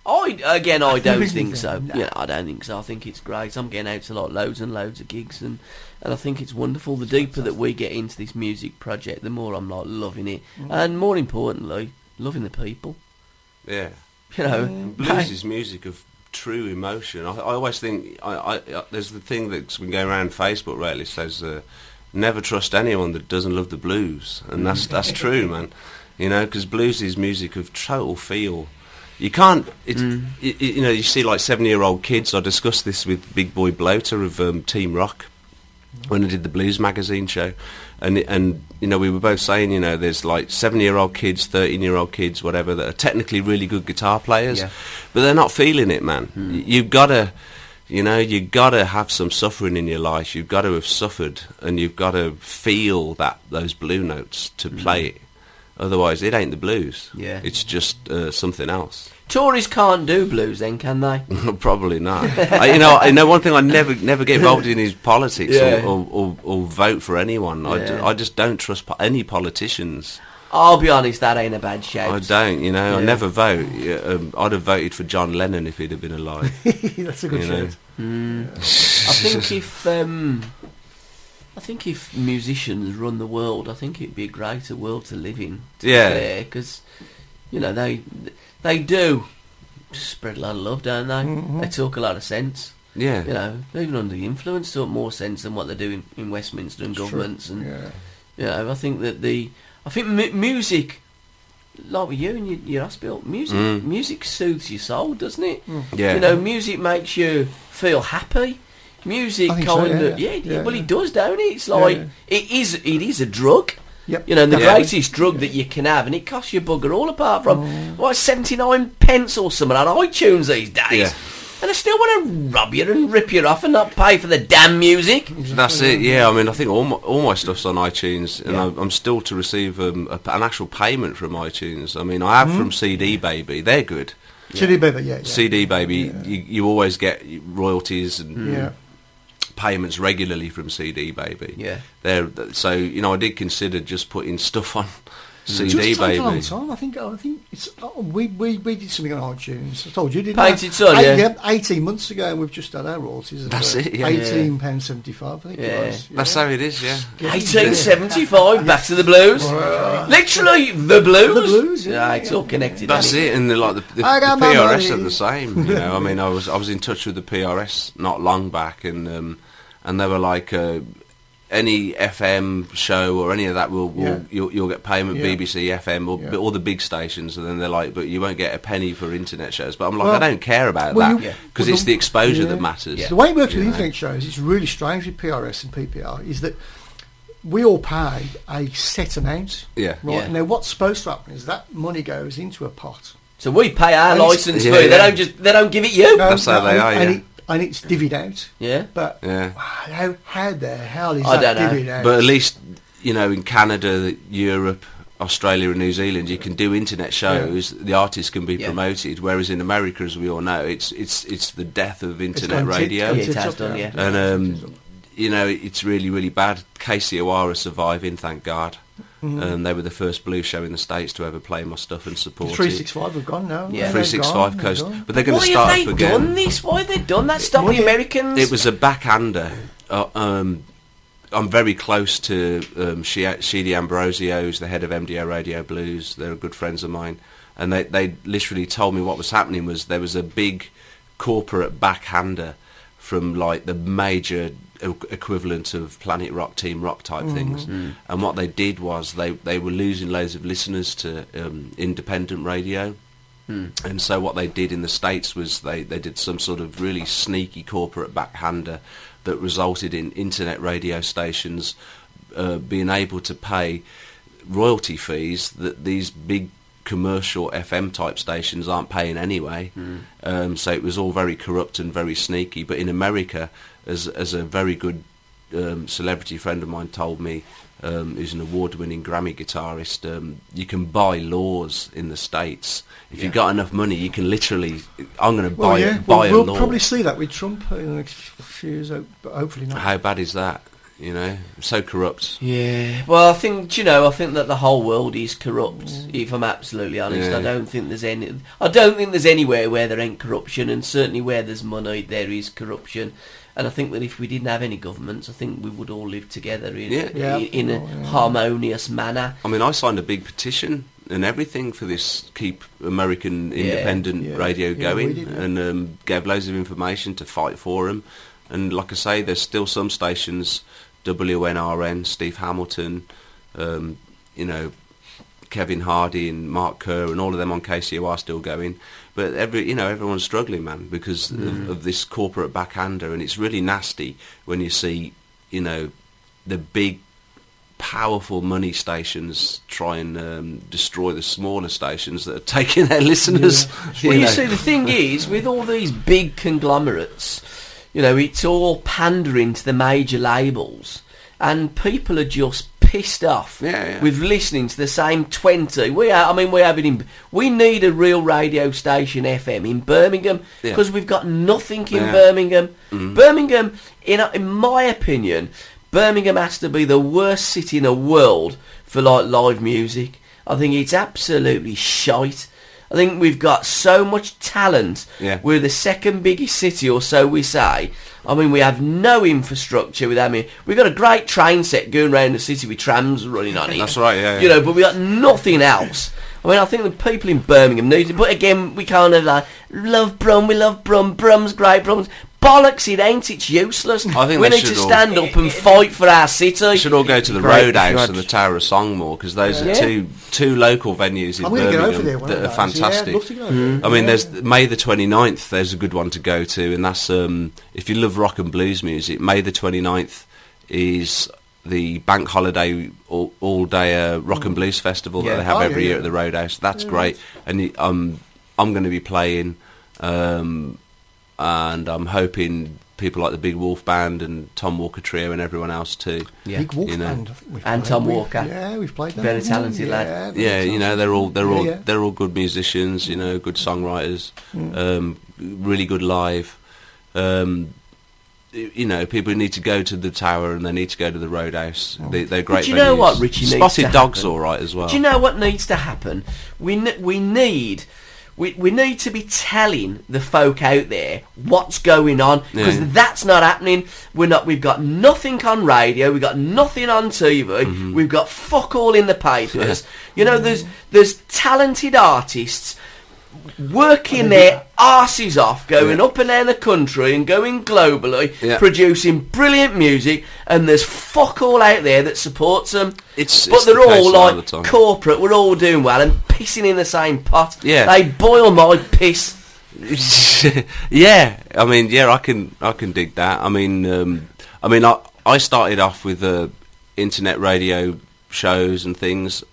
I don't Isn't think there? so. No. You know, I don't think so. I think it's great. I'm getting out to like loads and loads of gigs, and I think it's wonderful. The deeper that we get into this music project, the more I'm like loving it, and more importantly, loving the people. Yeah. You know, Blues is music of true emotion. I always think I there's the thing that's been going around Facebook lately, says never trust anyone that doesn't love the blues, and that's true, man. You know, because blues is music of total feel. You can't, you know, you see like 7-year-old kids. I discussed this with Big Boy Bloater of Team Rock when I did the Blues magazine show, and you know, we were both saying, you know, there's like 7-year-old kids, 13-year-old kids, whatever, that are technically really good guitar players, but they're not feeling it, man. You've got to, you know, you've got to have some suffering in your life. You've got to have suffered, and you've got to feel those blue notes to play it. Otherwise, it ain't the blues. Yeah. It's just something else. Tories can't do blues then, can they? Probably not. I know one thing. I never get involved in his politics or vote for anyone. Yeah. I just don't trust any politicians. I'll be honest, that ain't a bad shout. I don't. I never vote. I'd have voted for John Lennon if he'd have been alive. That's a good shout. I think if musicians run the world, I think it'd be a greater world to live in. Yeah. Because they do spread a lot of love, don't they? Mm-hmm. They talk a lot of sense. Yeah. Even under the influence, talk more sense than what they do in Westminster and governments. And I think that music, like with you and your hospital, music soothes your soul, doesn't it? Yeah. Music makes you feel happy. Music I think so, well, it does, don't it? It's like it is a drug. Yep. The greatest drug that you can have, and it costs you bugger all apart from 79 pence or something on iTunes these days. Yeah. And I still want to rob you and rip you off and not pay for the damn music. That's it. Yeah, I mean, I think all my stuff's on iTunes, and I'm still to receive an actual payment from iTunes. I mean, I have from CD Baby. They're good. CD Baby, yeah. CD Baby, you always get royalties and payments regularly from CD Baby. Yeah. So I did consider just putting stuff on CD Just Baby. a long time. I think it's we did something on iTunes. I told you, didn't Painted Sun, yeah. 18 months ago, and we've just had our royalties. That's it, yeah. £18.75, I think it was. That's how it is, yeah. 1875, back to the blues. Literally the blues. The blues, yeah. It's all connected. That's isn't it, and the I got my PRS money. are the same. I mean, I was in touch with the PRS not long back, and they were like, any FM show or any of that you'll get payment. BBC FM or all the big stations, and then they're like, but you won't get a penny for internet shows. But I'm like, I don't care about that because it's the exposure that matters. The way it works with internet shows, it's really strange with PRS and PPR, is that we all pay a set amount. Yeah. Right. Yeah. Now, what's supposed to happen is that money goes into a pot. So we pay our And licence fee. yeah. They don't give it you. That's how they are, yeah. And it's divvied out. Yeah. But how the hell is I that don't know. divvied out? But at least in Canada, Europe, Australia, and New Zealand, you can do internet shows. The artists can be promoted. Whereas in America, as we all know, it's the death of internet radio. It has done, yeah. And it's really, really bad. Casey O'Hara surviving, thank God. They were the first blues show in the States to ever play my stuff and support 365 have gone now. Yeah. 365 Coast, but they're going to Why start have up they again. done this? Why have they done that? Stop the Americans. It was a backhander. I'm very close to Sheedy Ambrosio, who's the head of MDO Radio Blues. They're good friends of mine, and they literally told me what was happening was there was a big corporate backhander from like the major equivalent of Planet Rock, Team Rock type things, and what they did was they were losing loads of listeners to independent radio. And so what they did in the States was they did some sort of really sneaky corporate backhander that resulted in internet radio stations being able to pay royalty fees that these big commercial FM type stations aren't paying anyway. So it was all very corrupt and very sneaky. But in America, as a very good celebrity friend of mine told me, who's an award-winning Grammy guitarist, you can buy laws in the States. If you've got enough money, you can literally, I'm going to buy a we'll law. probably see that with Trump in the next few years, but hopefully not. How bad is that? So corrupt. Yeah. Well, I think that the whole world is corrupt. If I'm absolutely honest, Yeah. I don't think there's anywhere where there ain't corruption, and certainly where there's money, there is corruption. And I think that if we didn't have any governments, I think we would all live together in a harmonious manner. I mean, I signed a big petition and everything for this keep American independent radio going, we did, and gave loads of information to fight for them. And like I say, there's still some stations, WNRN, Steve Hamilton, Kevin Hardy and Mark Kerr and all of them on KCO are still going. But everyone's struggling, man, because of this corporate backhander, and it's really nasty when you see, the big, powerful money stations try and destroy the smaller stations that are taking their listeners. Well, you see, the thing is, with all these big conglomerates, it's all pandering to the major labels, and people are just pissed off with listening to the same 20. We need a real radio station FM in Birmingham because we've got nothing in Birmingham. Birmingham, in my opinion, Birmingham has to be the worst city in the world for like live music. I think it's absolutely shite. I think we've got so much talent. Yeah. We're the second biggest city, or so we say. I mean, we have no infrastructure with we've got a great train set going around the city with trams running on it. That's right, yeah. You know, but we got nothing else. I mean, I think the people in Birmingham need it. But again, we kind of like, love Brum, we love Brum, Brum's great, Brum's... Bollocks, it ain't, it's useless. I think we need to stand up and fight for our city. We should all go to the Roadhouse and the Tower of Song more, because those are two local venues in Birmingham that are fantastic. I'd love to go. I mean, there's May the 29th, there's a good one to go to, and that's, if you love rock and blues music, May the 29th is the bank holiday all-day rock and blues festival that they have every year at the Roadhouse. That's great. And I'm going to be playing... and I'm hoping people like the Big Wolf Band and Tom Walker Trio and everyone else too. Yeah. Big Wolf Band. And Tom Walker. Yeah, we've played that. Very talented lad. Yeah, you know, they're all good musicians. You know, good songwriters. Really good live. You know, people need to go to the Tower and they need to go to the Roadhouse. They're great. But do you know venues. what, Richie? Spotted Dog's all right as well. Do you know what needs to happen? We need to be telling the folk out there what's going on, because that's not happening. We've got nothing on radio, we've got nothing on TV, we've got fuck all in the papers. You know, there's talented artists working their arses off, going up and down the country and going globally, producing brilliant music, and there's fuck all out there that supports them. But they're all like corporate, we're all doing well and pissing in the same pot. They boil my piss. I mean, I can dig that. I started off with internet radio shows and things.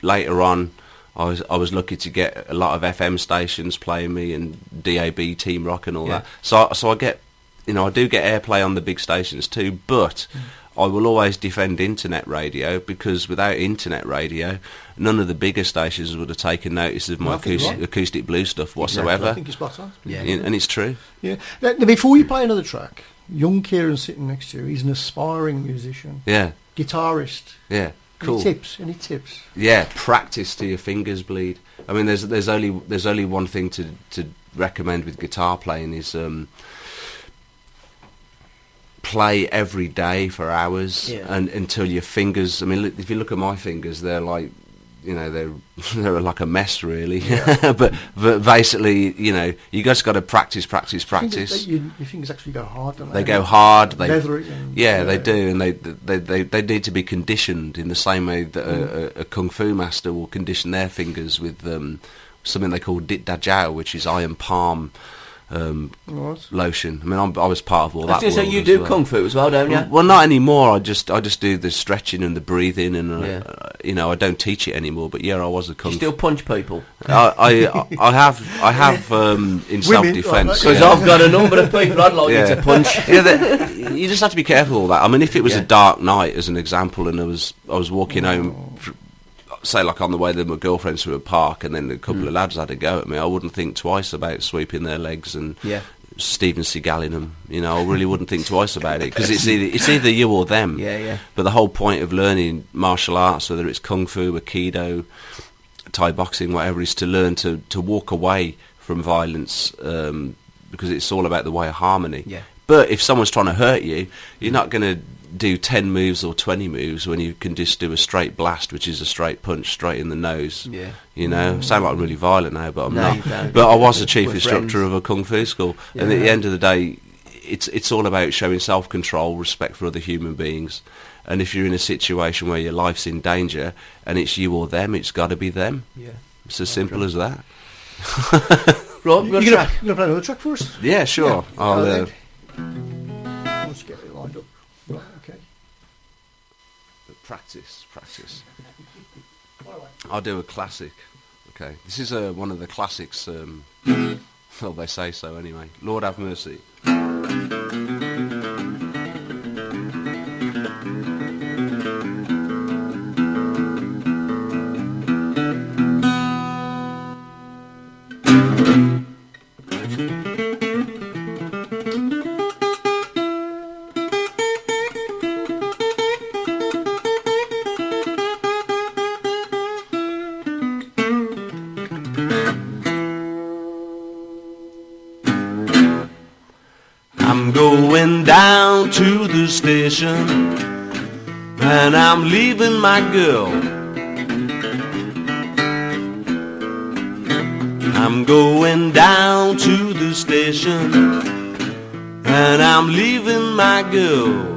Later on, I was lucky to get a lot of FM stations playing me and DAB, Team Rock and all that. So I get, I do get airplay on the big stations too, but I will always defend internet radio, because without internet radio, none of the bigger stations would have taken notice of my acoustic blues stuff whatsoever. I think it's spot on. And it's true. Yeah. Now, before you play another track, young Kieran sitting next to you, he's an aspiring musician. Yeah. Guitarist. Yeah. Cool. Any tips? Yeah, practice till your fingers bleed. I mean, there's only one thing to recommend with guitar playing is play every day for hours and until your fingers. I mean, if you look at my fingers, they're like, they're like a mess really. but basically, you guys got to practice. Your fingers actually go hard, don't they? They go hard. They leather it. They do, and they need to be conditioned in the same way that a kung fu master will condition their fingers with something they call dit da jiao, which is iron palm lotion. I mean, I was part of all that. So you do kung fu as well, don't you? Well, not anymore. I just do the stretching and the breathing, and I don't teach it anymore. But I was a kung. You still punch people? I have in self-defence. Because I've got a number of people I'd like you to punch. You just have to be careful of all that. I mean, if it was a dark night, as an example, and I was walking home, say like on the way to my girlfriend's through a park, and then a couple of lads had a go at me, I wouldn't think twice about sweeping their legs and Steven Seagaling them. I really wouldn't think twice about it, because it's either you or them. But the whole point of learning martial arts, whether it's kung fu, aikido, Thai boxing, whatever, is to learn to walk away from violence, because it's all about the way of harmony. But if someone's trying to hurt you, you're not going to do 10 moves or 20 moves when you can just do a straight blast, which is a straight punch straight in the nose. Sound like really violent now, but I'm not. But I was a chief instructor of a kung fu school, and at the end of the day, it's all about showing self-control, respect for other human beings. And if you're in a situation where your life's in danger and it's you or them, it's got to be them. It's as simple as that. Rob, you're going to play another track for us? Yeah, sure. Let's get it lined up. Right, okay. Practice. I'll do a classic. Okay, this is one of the classics. Well, they say so anyway. Lord Have Mercy. going down to the station, and I'm leaving my girl. I'm going down to the station, and I'm leaving my girl.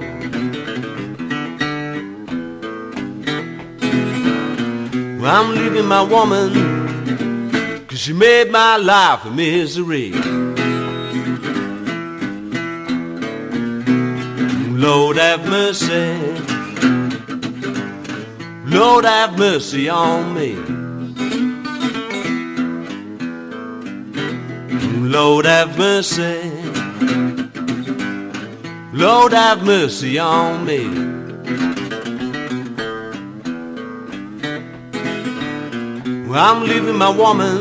I'm leaving my woman, 'cause she made my life a misery. Lord have mercy, Lord have mercy on me. Lord have mercy, Lord have mercy on me. Well, I'm leaving my woman,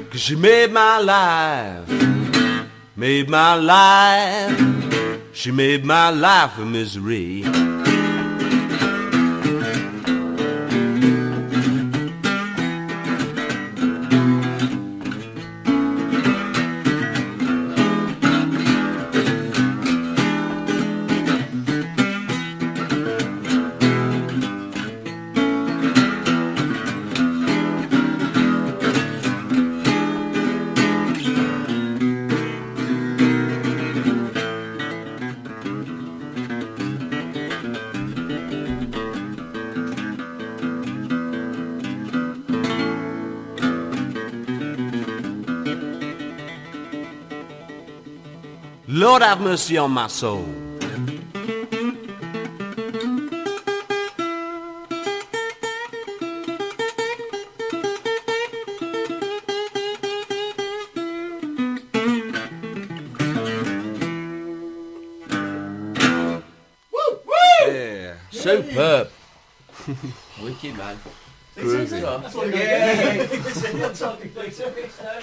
'cause she made my life, she made my life a misery. Lord have mercy on my soul. Yeah. Superb. Wicked, man. Groovy.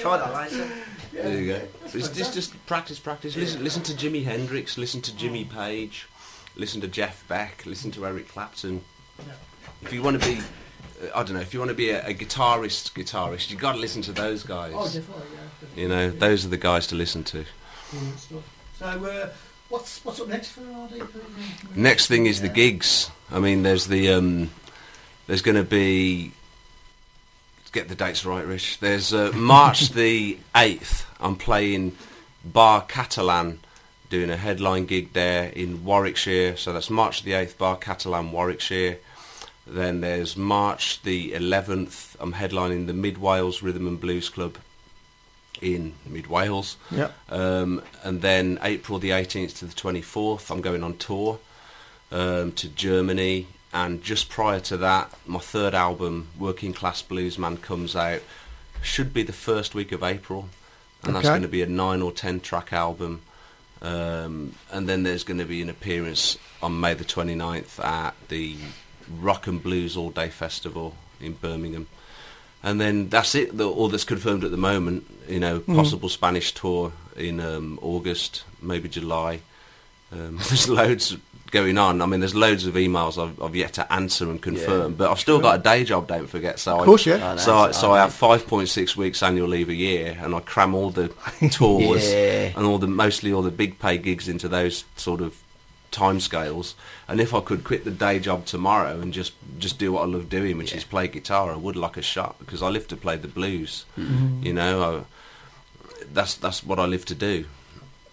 Try that later. There you go. So it's just practice. Listen to Jimi Hendrix, listen to Jimmy Page, listen to Jeff Beck, listen to Eric Clapton. If you want to be, I don't know, if you want to be a guitarist, you've got to listen to those guys. Oh, definitely, yeah. Definitely. You know, those are the guys to listen to. Brilliant stuff. So, what's up next for RDP? Next thing is the gigs. I mean, there's going to be, let's get the dates right, Rich. There's March the 8th, I'm playing Bar Catalan, doing a headline gig there in Warwickshire. So that's March the 8th, Bar Catalan, Warwickshire. Then there's March the 11th, I'm headlining the Mid Wales Rhythm and Blues Club in Mid Wales. Yeah. And then April the 18th to the 24th, I'm going on tour to Germany. And just prior to that, my third album, Working Class Bluesman, comes out. Should be the first week of April, and that's going to be a 9 or 10 track album. And then there's going to be an appearance on May the 29th at the Rock and Blues All Day Festival in Birmingham. And then that's it. All that's confirmed at the moment. You know, possible Spanish tour in August, maybe July. There's loads going on. I mean, there's loads of emails I've yet to answer and confirm, but I've still got a day job, don't forget. So of course, yeah. So I have 5.6 weeks annual leave a year, and I cram all the tours and mostly all the big pay gigs into those sort of timescales. And if I could quit the day job tomorrow and just do what I love doing, which is play guitar, I would like a shot, because I live to play the blues. You know, that's what I live to do.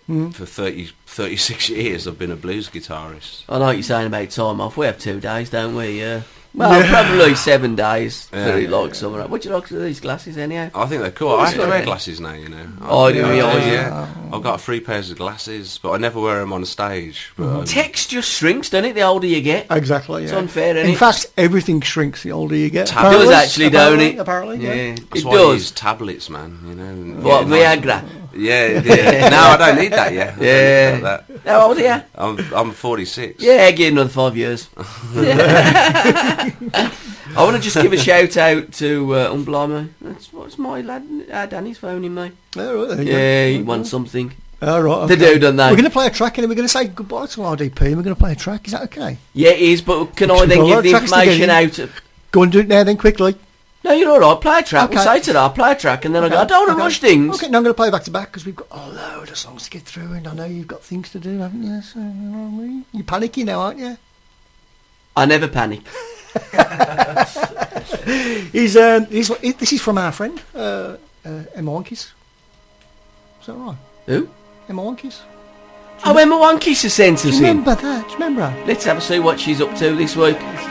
For 36 years I've been a blues guitarist. I know what you're saying about time off. We have 2 days, don't we? Well, probably 7 days. Very like summer. What do you like to these glasses anyhow? I think they're cool. I have to wear glasses now, you know. Oh, do you? Yeah. I've got 3 pairs of glasses, but I never wear them on stage. But Text just shrinks, doesn't it, the older you get? Exactly, yeah. It's unfair, isn't it? In fact, everything shrinks the older you get. It does actually, don't it? Apparently, yeah. That's It why I does. use tablets, man, you know. What, Viagra? Yeah. No, I don't need that yet. Yeah. How old are you? I'm 46. Yeah, give another 5 years. I want to just give a shout out to Unblimey. What's my lad? Danny's phoning me. Oh, right, Yeah, he wants something. All right. They do, don't they? We're going to play a track, and then we're going to say goodbye to RDP, and we're going to play a track. Is that okay? Yeah, it is, but can I then give the information out? Go and do it now, then, quickly. No, you're all right. Play a track. We'll Okay. say to that, play a track, and then I go, I don't want to rush things. Okay, now I'm going to play back to back because we've got a load of songs to get through, and I know you've got things to do, haven't you? So, you're panicking now, aren't you? I never panic. This is from our friend, Emma Wonkies. Is that right? Who? Emma Wonkies? Oh, Emma Wonkies has sent Do us you in. remember that? Do you remember her? Let's have a see what she's up to this week. Thank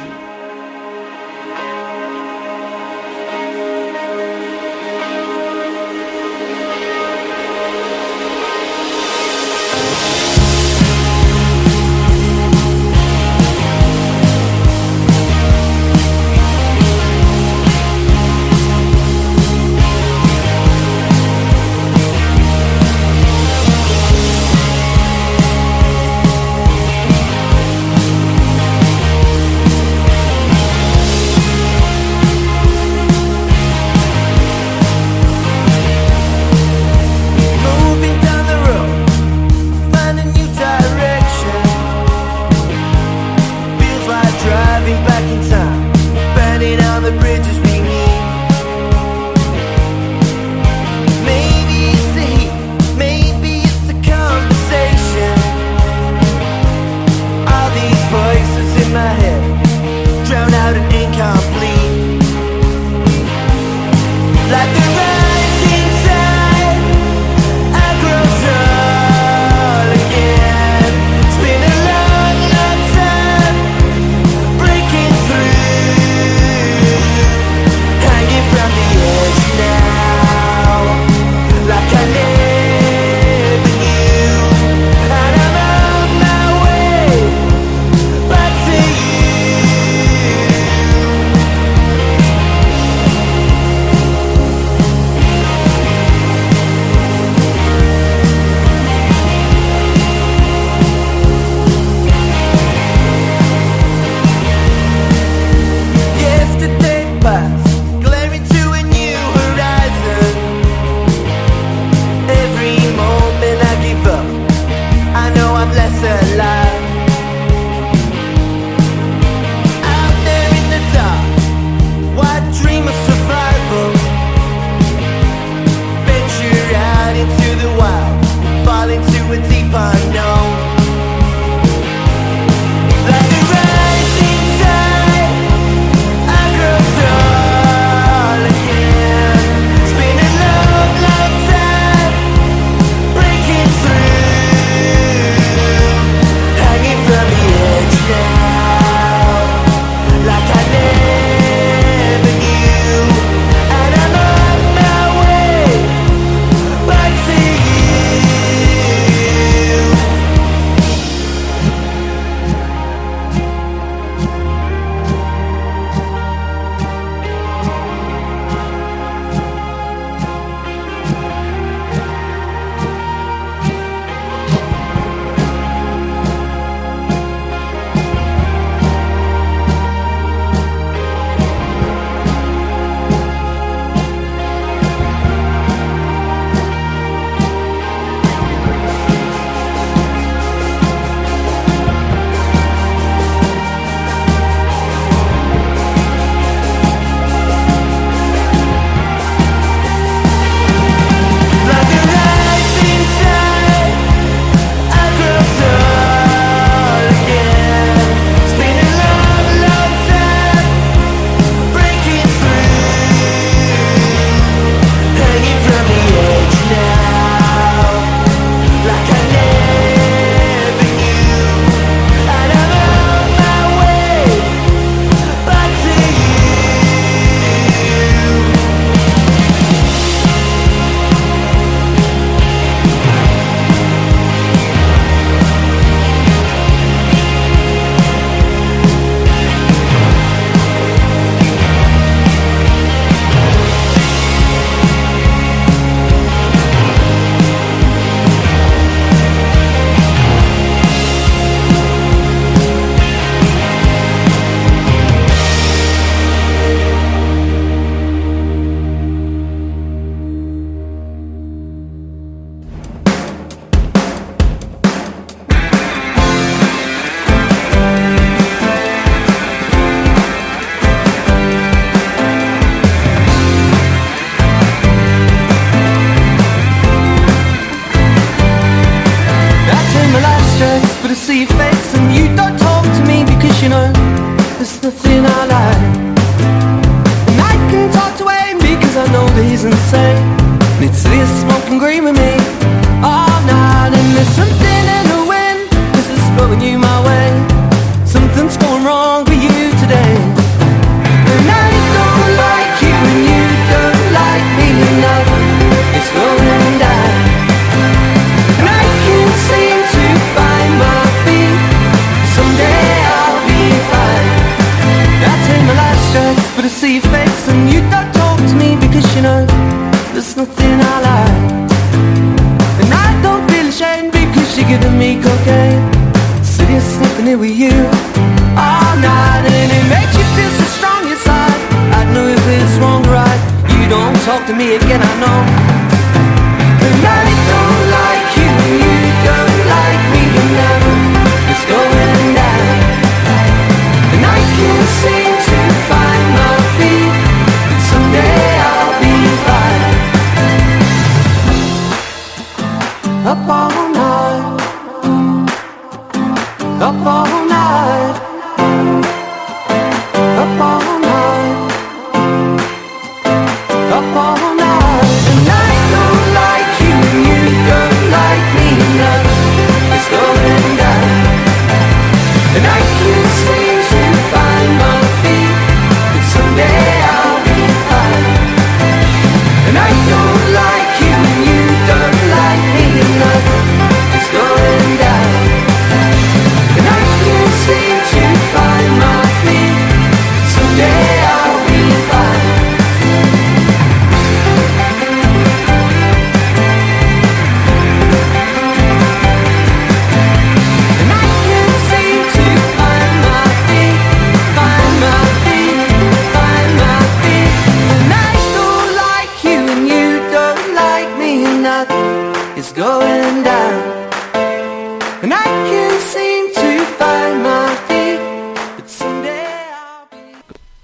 there's nothing I like. And I can talk to him because I know that he's insane. And it's this smoking green with me all night. And there's something in the wind, this is blowing you my way. Something's going wrong with you today. And I don't like you and you don't like me. And it's going down. And I can't seem to find my feet. Someday I'll be fine. I take my last stress, but I see your face and you don't talk to me because you know there's nothing I like. And I don't feel ashamed because you're giving me cocaine. Sitting sniffing it with you all night, and it makes you feel so strong inside. I know if it's wrong or right. You don't talk to me again, I know. And I don't like you, you don't like me, and now it's going down. And I can't seem to find my feet, but someday I'll be fine. Up all night, up all night, up all night, up all night. And I don't like you, you don't like me, now it's going down. And I can't seem to find my feet, but someday I'll be fine. And I don't like you, you don't like me, now it's going down. And I can't seem to find my feet, but someday I'll be fine. And I can't seem to find my feet, find my feet, find my feet. And I don't like you and you don't like me, and nothing is going down. And I can't seem to find my feet, but someday I'll be.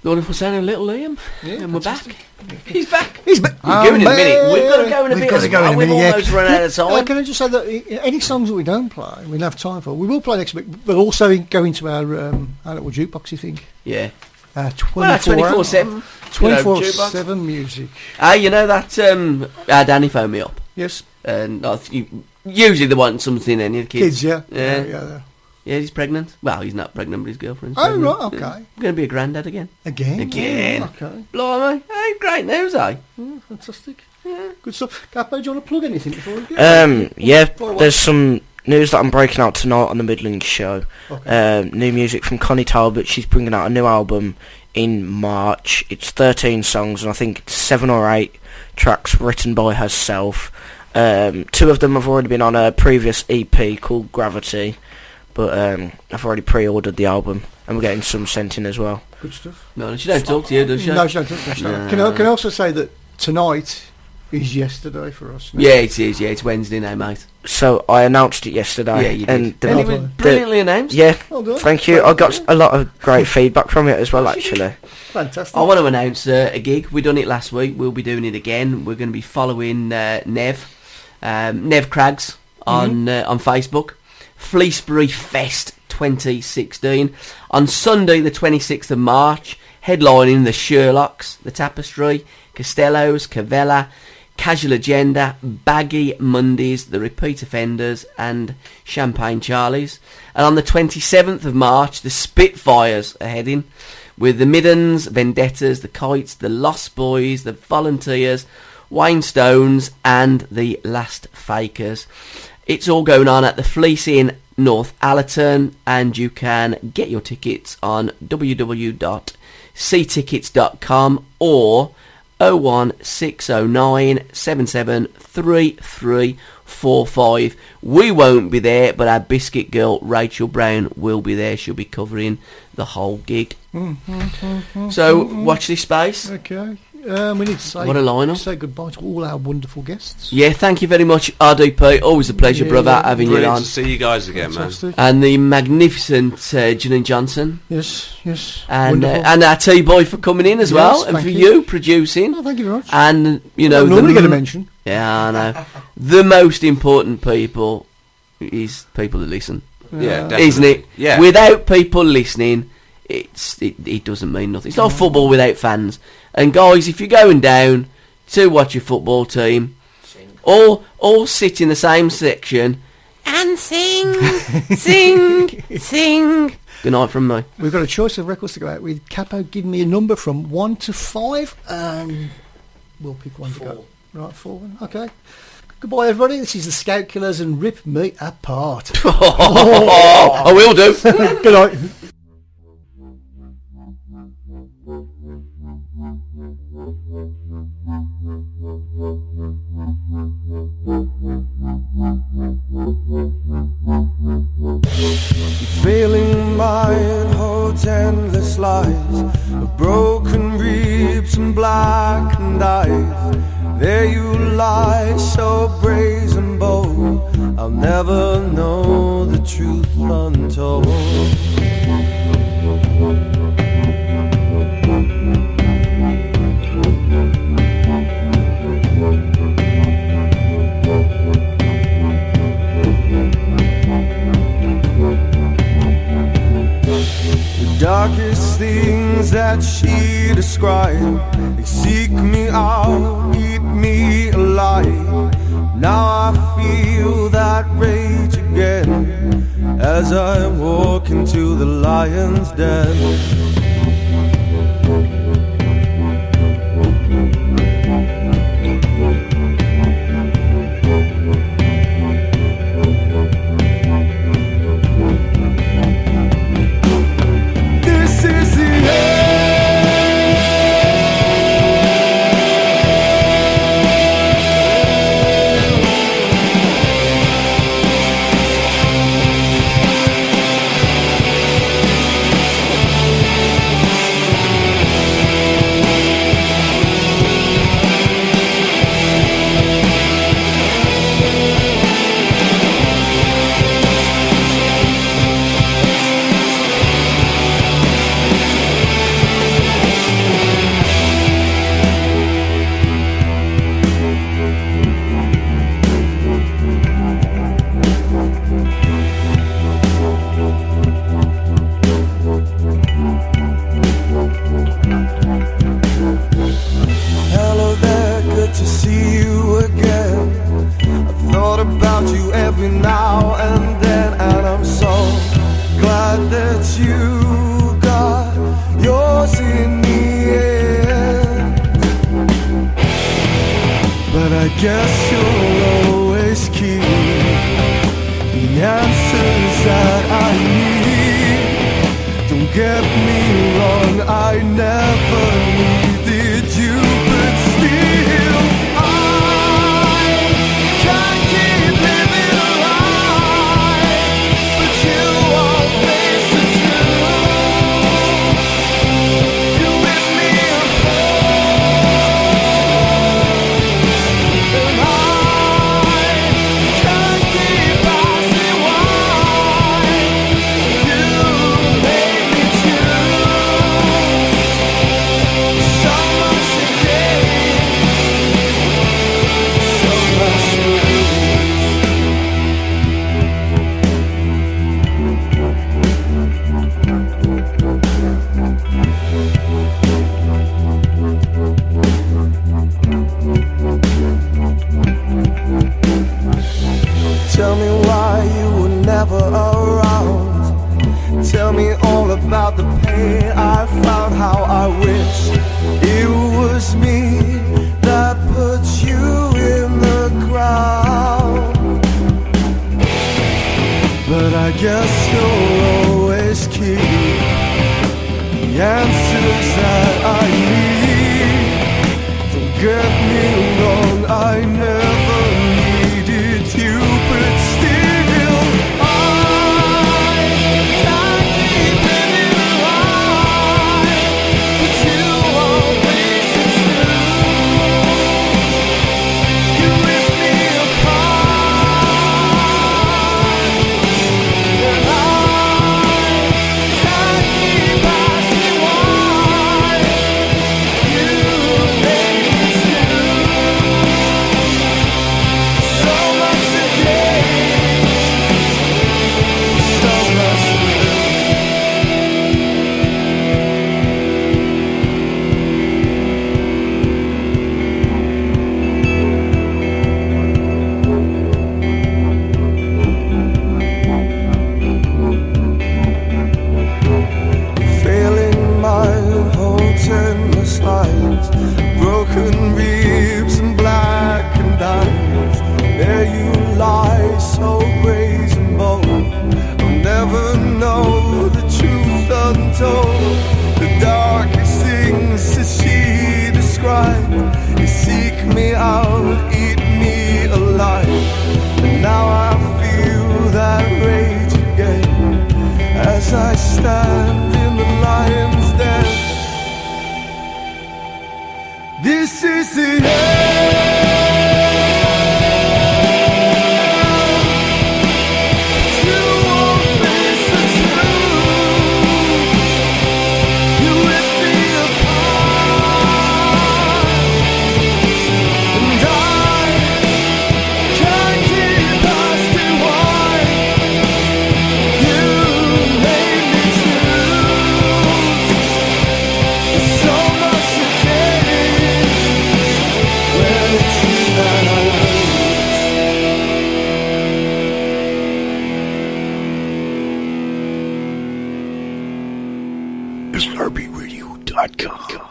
Wonderful sounding little Liam. Yeah, And we're back. fantastic. He's back. He's back. We're going in a minute. We've got to go in a bit as well. We've almost run out of time. Can I just say that any songs that we don't play, we don't have time for, we will play next week, but also go into our little jukebox, you think? Yeah. 24/7. 24/7 24/7 music. You know that our Danny phoned me up, Yes. and usually they want something. Any of the kids? Kids, yeah. Yeah. Yeah, he's pregnant. Well, he's not pregnant, but his girlfriend's Oh, pregnant. right, okay. I'm going to be a granddad again. Again? Okay. Blimey. Hey, great news, eh? Fantastic. Yeah. Good stuff. Capo, do you want to plug anything before we go? Yeah, there's some news that I'm breaking out tonight on the Midlands show. Okay. New music from Connie Talbot. She's bringing out a new album in March. It's 13 songs, and I think it's 7 or 8 tracks written by herself. 2 of them have already been on a previous EP called Gravity, but I've already pre-ordered the album, and we're getting some sent in as well. Good stuff. No, she don't talk to you, does she? No, she don't talk to us. Can I also say that tonight is yesterday for us now? Yeah, it is. Yeah, it's Wednesday now, mate. So I announced it yesterday. Yeah, you did. And And it was brilliantly announced. Yeah, Well done. thank you. I got a lot of great feedback from it as well, actually. Fantastic. I want to announce a gig. We done it last week. We'll be doing it again. We're going to be following Nev Craggs on Facebook. Fleecebury Fest 2016 on Sunday the 26th of March, headlining the Sherlocks, the Tapestry, Costello's, Cavella, Casual Agenda, Baggy Mondays, the Repeat Offenders, and Champagne Charlies. And on the 27th of March, the Spitfires are heading with the Middens, Vendettas, the Kites, the Lost Boys, the Volunteers, Wayne Stones, and the Last Fakers. It's all going on at the Fleece Inn, North Allerton, and you can get your tickets on www.ctickets.com or 01609 773345. We won't be there, but our Biscuit girl Rachel Brown will be there. She'll be covering the whole gig. So watch this space. Okay. We need to say, What a lineup. say goodbye to all our wonderful guests. Yeah, thank you very much, RDP. Always a pleasure, Yeah, brother, yeah. having you Brilliant on. to see you guys again, man. Fantastic. And the magnificent Janine Johnson. Yes, yes. And Wonderful. and our T-Boy for coming in as Yes, well. And thank for you. you producing. Oh, thank you very much. And, you I know... normally get a mention. Yeah, I know. The most important people is people that listen. Yeah, definitely. Isn't it? Yeah. Without people listening, it doesn't mean nothing. It's not football without fans. And guys, if you're going down to watch your football team, all sit in the same section and sing, sing. Good night from me. We've got a choice of records to go out with. Capo, give me a number from 1 to 5, and we'll pick one to go. Right, 4. Okay. Goodbye, everybody. This is the Scout Killers and Rip Me Apart. I will do. Good night. Failing mind holds endless lies of broken ribs and blackened eyes. There you lie, so brazen bold. I'll never know the truth untold. Darkest things that she described, they seek me out, eat me alive. Now I feel that rage again as I walk into the lion's den. You is the end. You won't face the truth. You rip me apart, and I can't keep asking why. You made me choose. There's so much to gain when it's you that I lose. is RBRadio.com.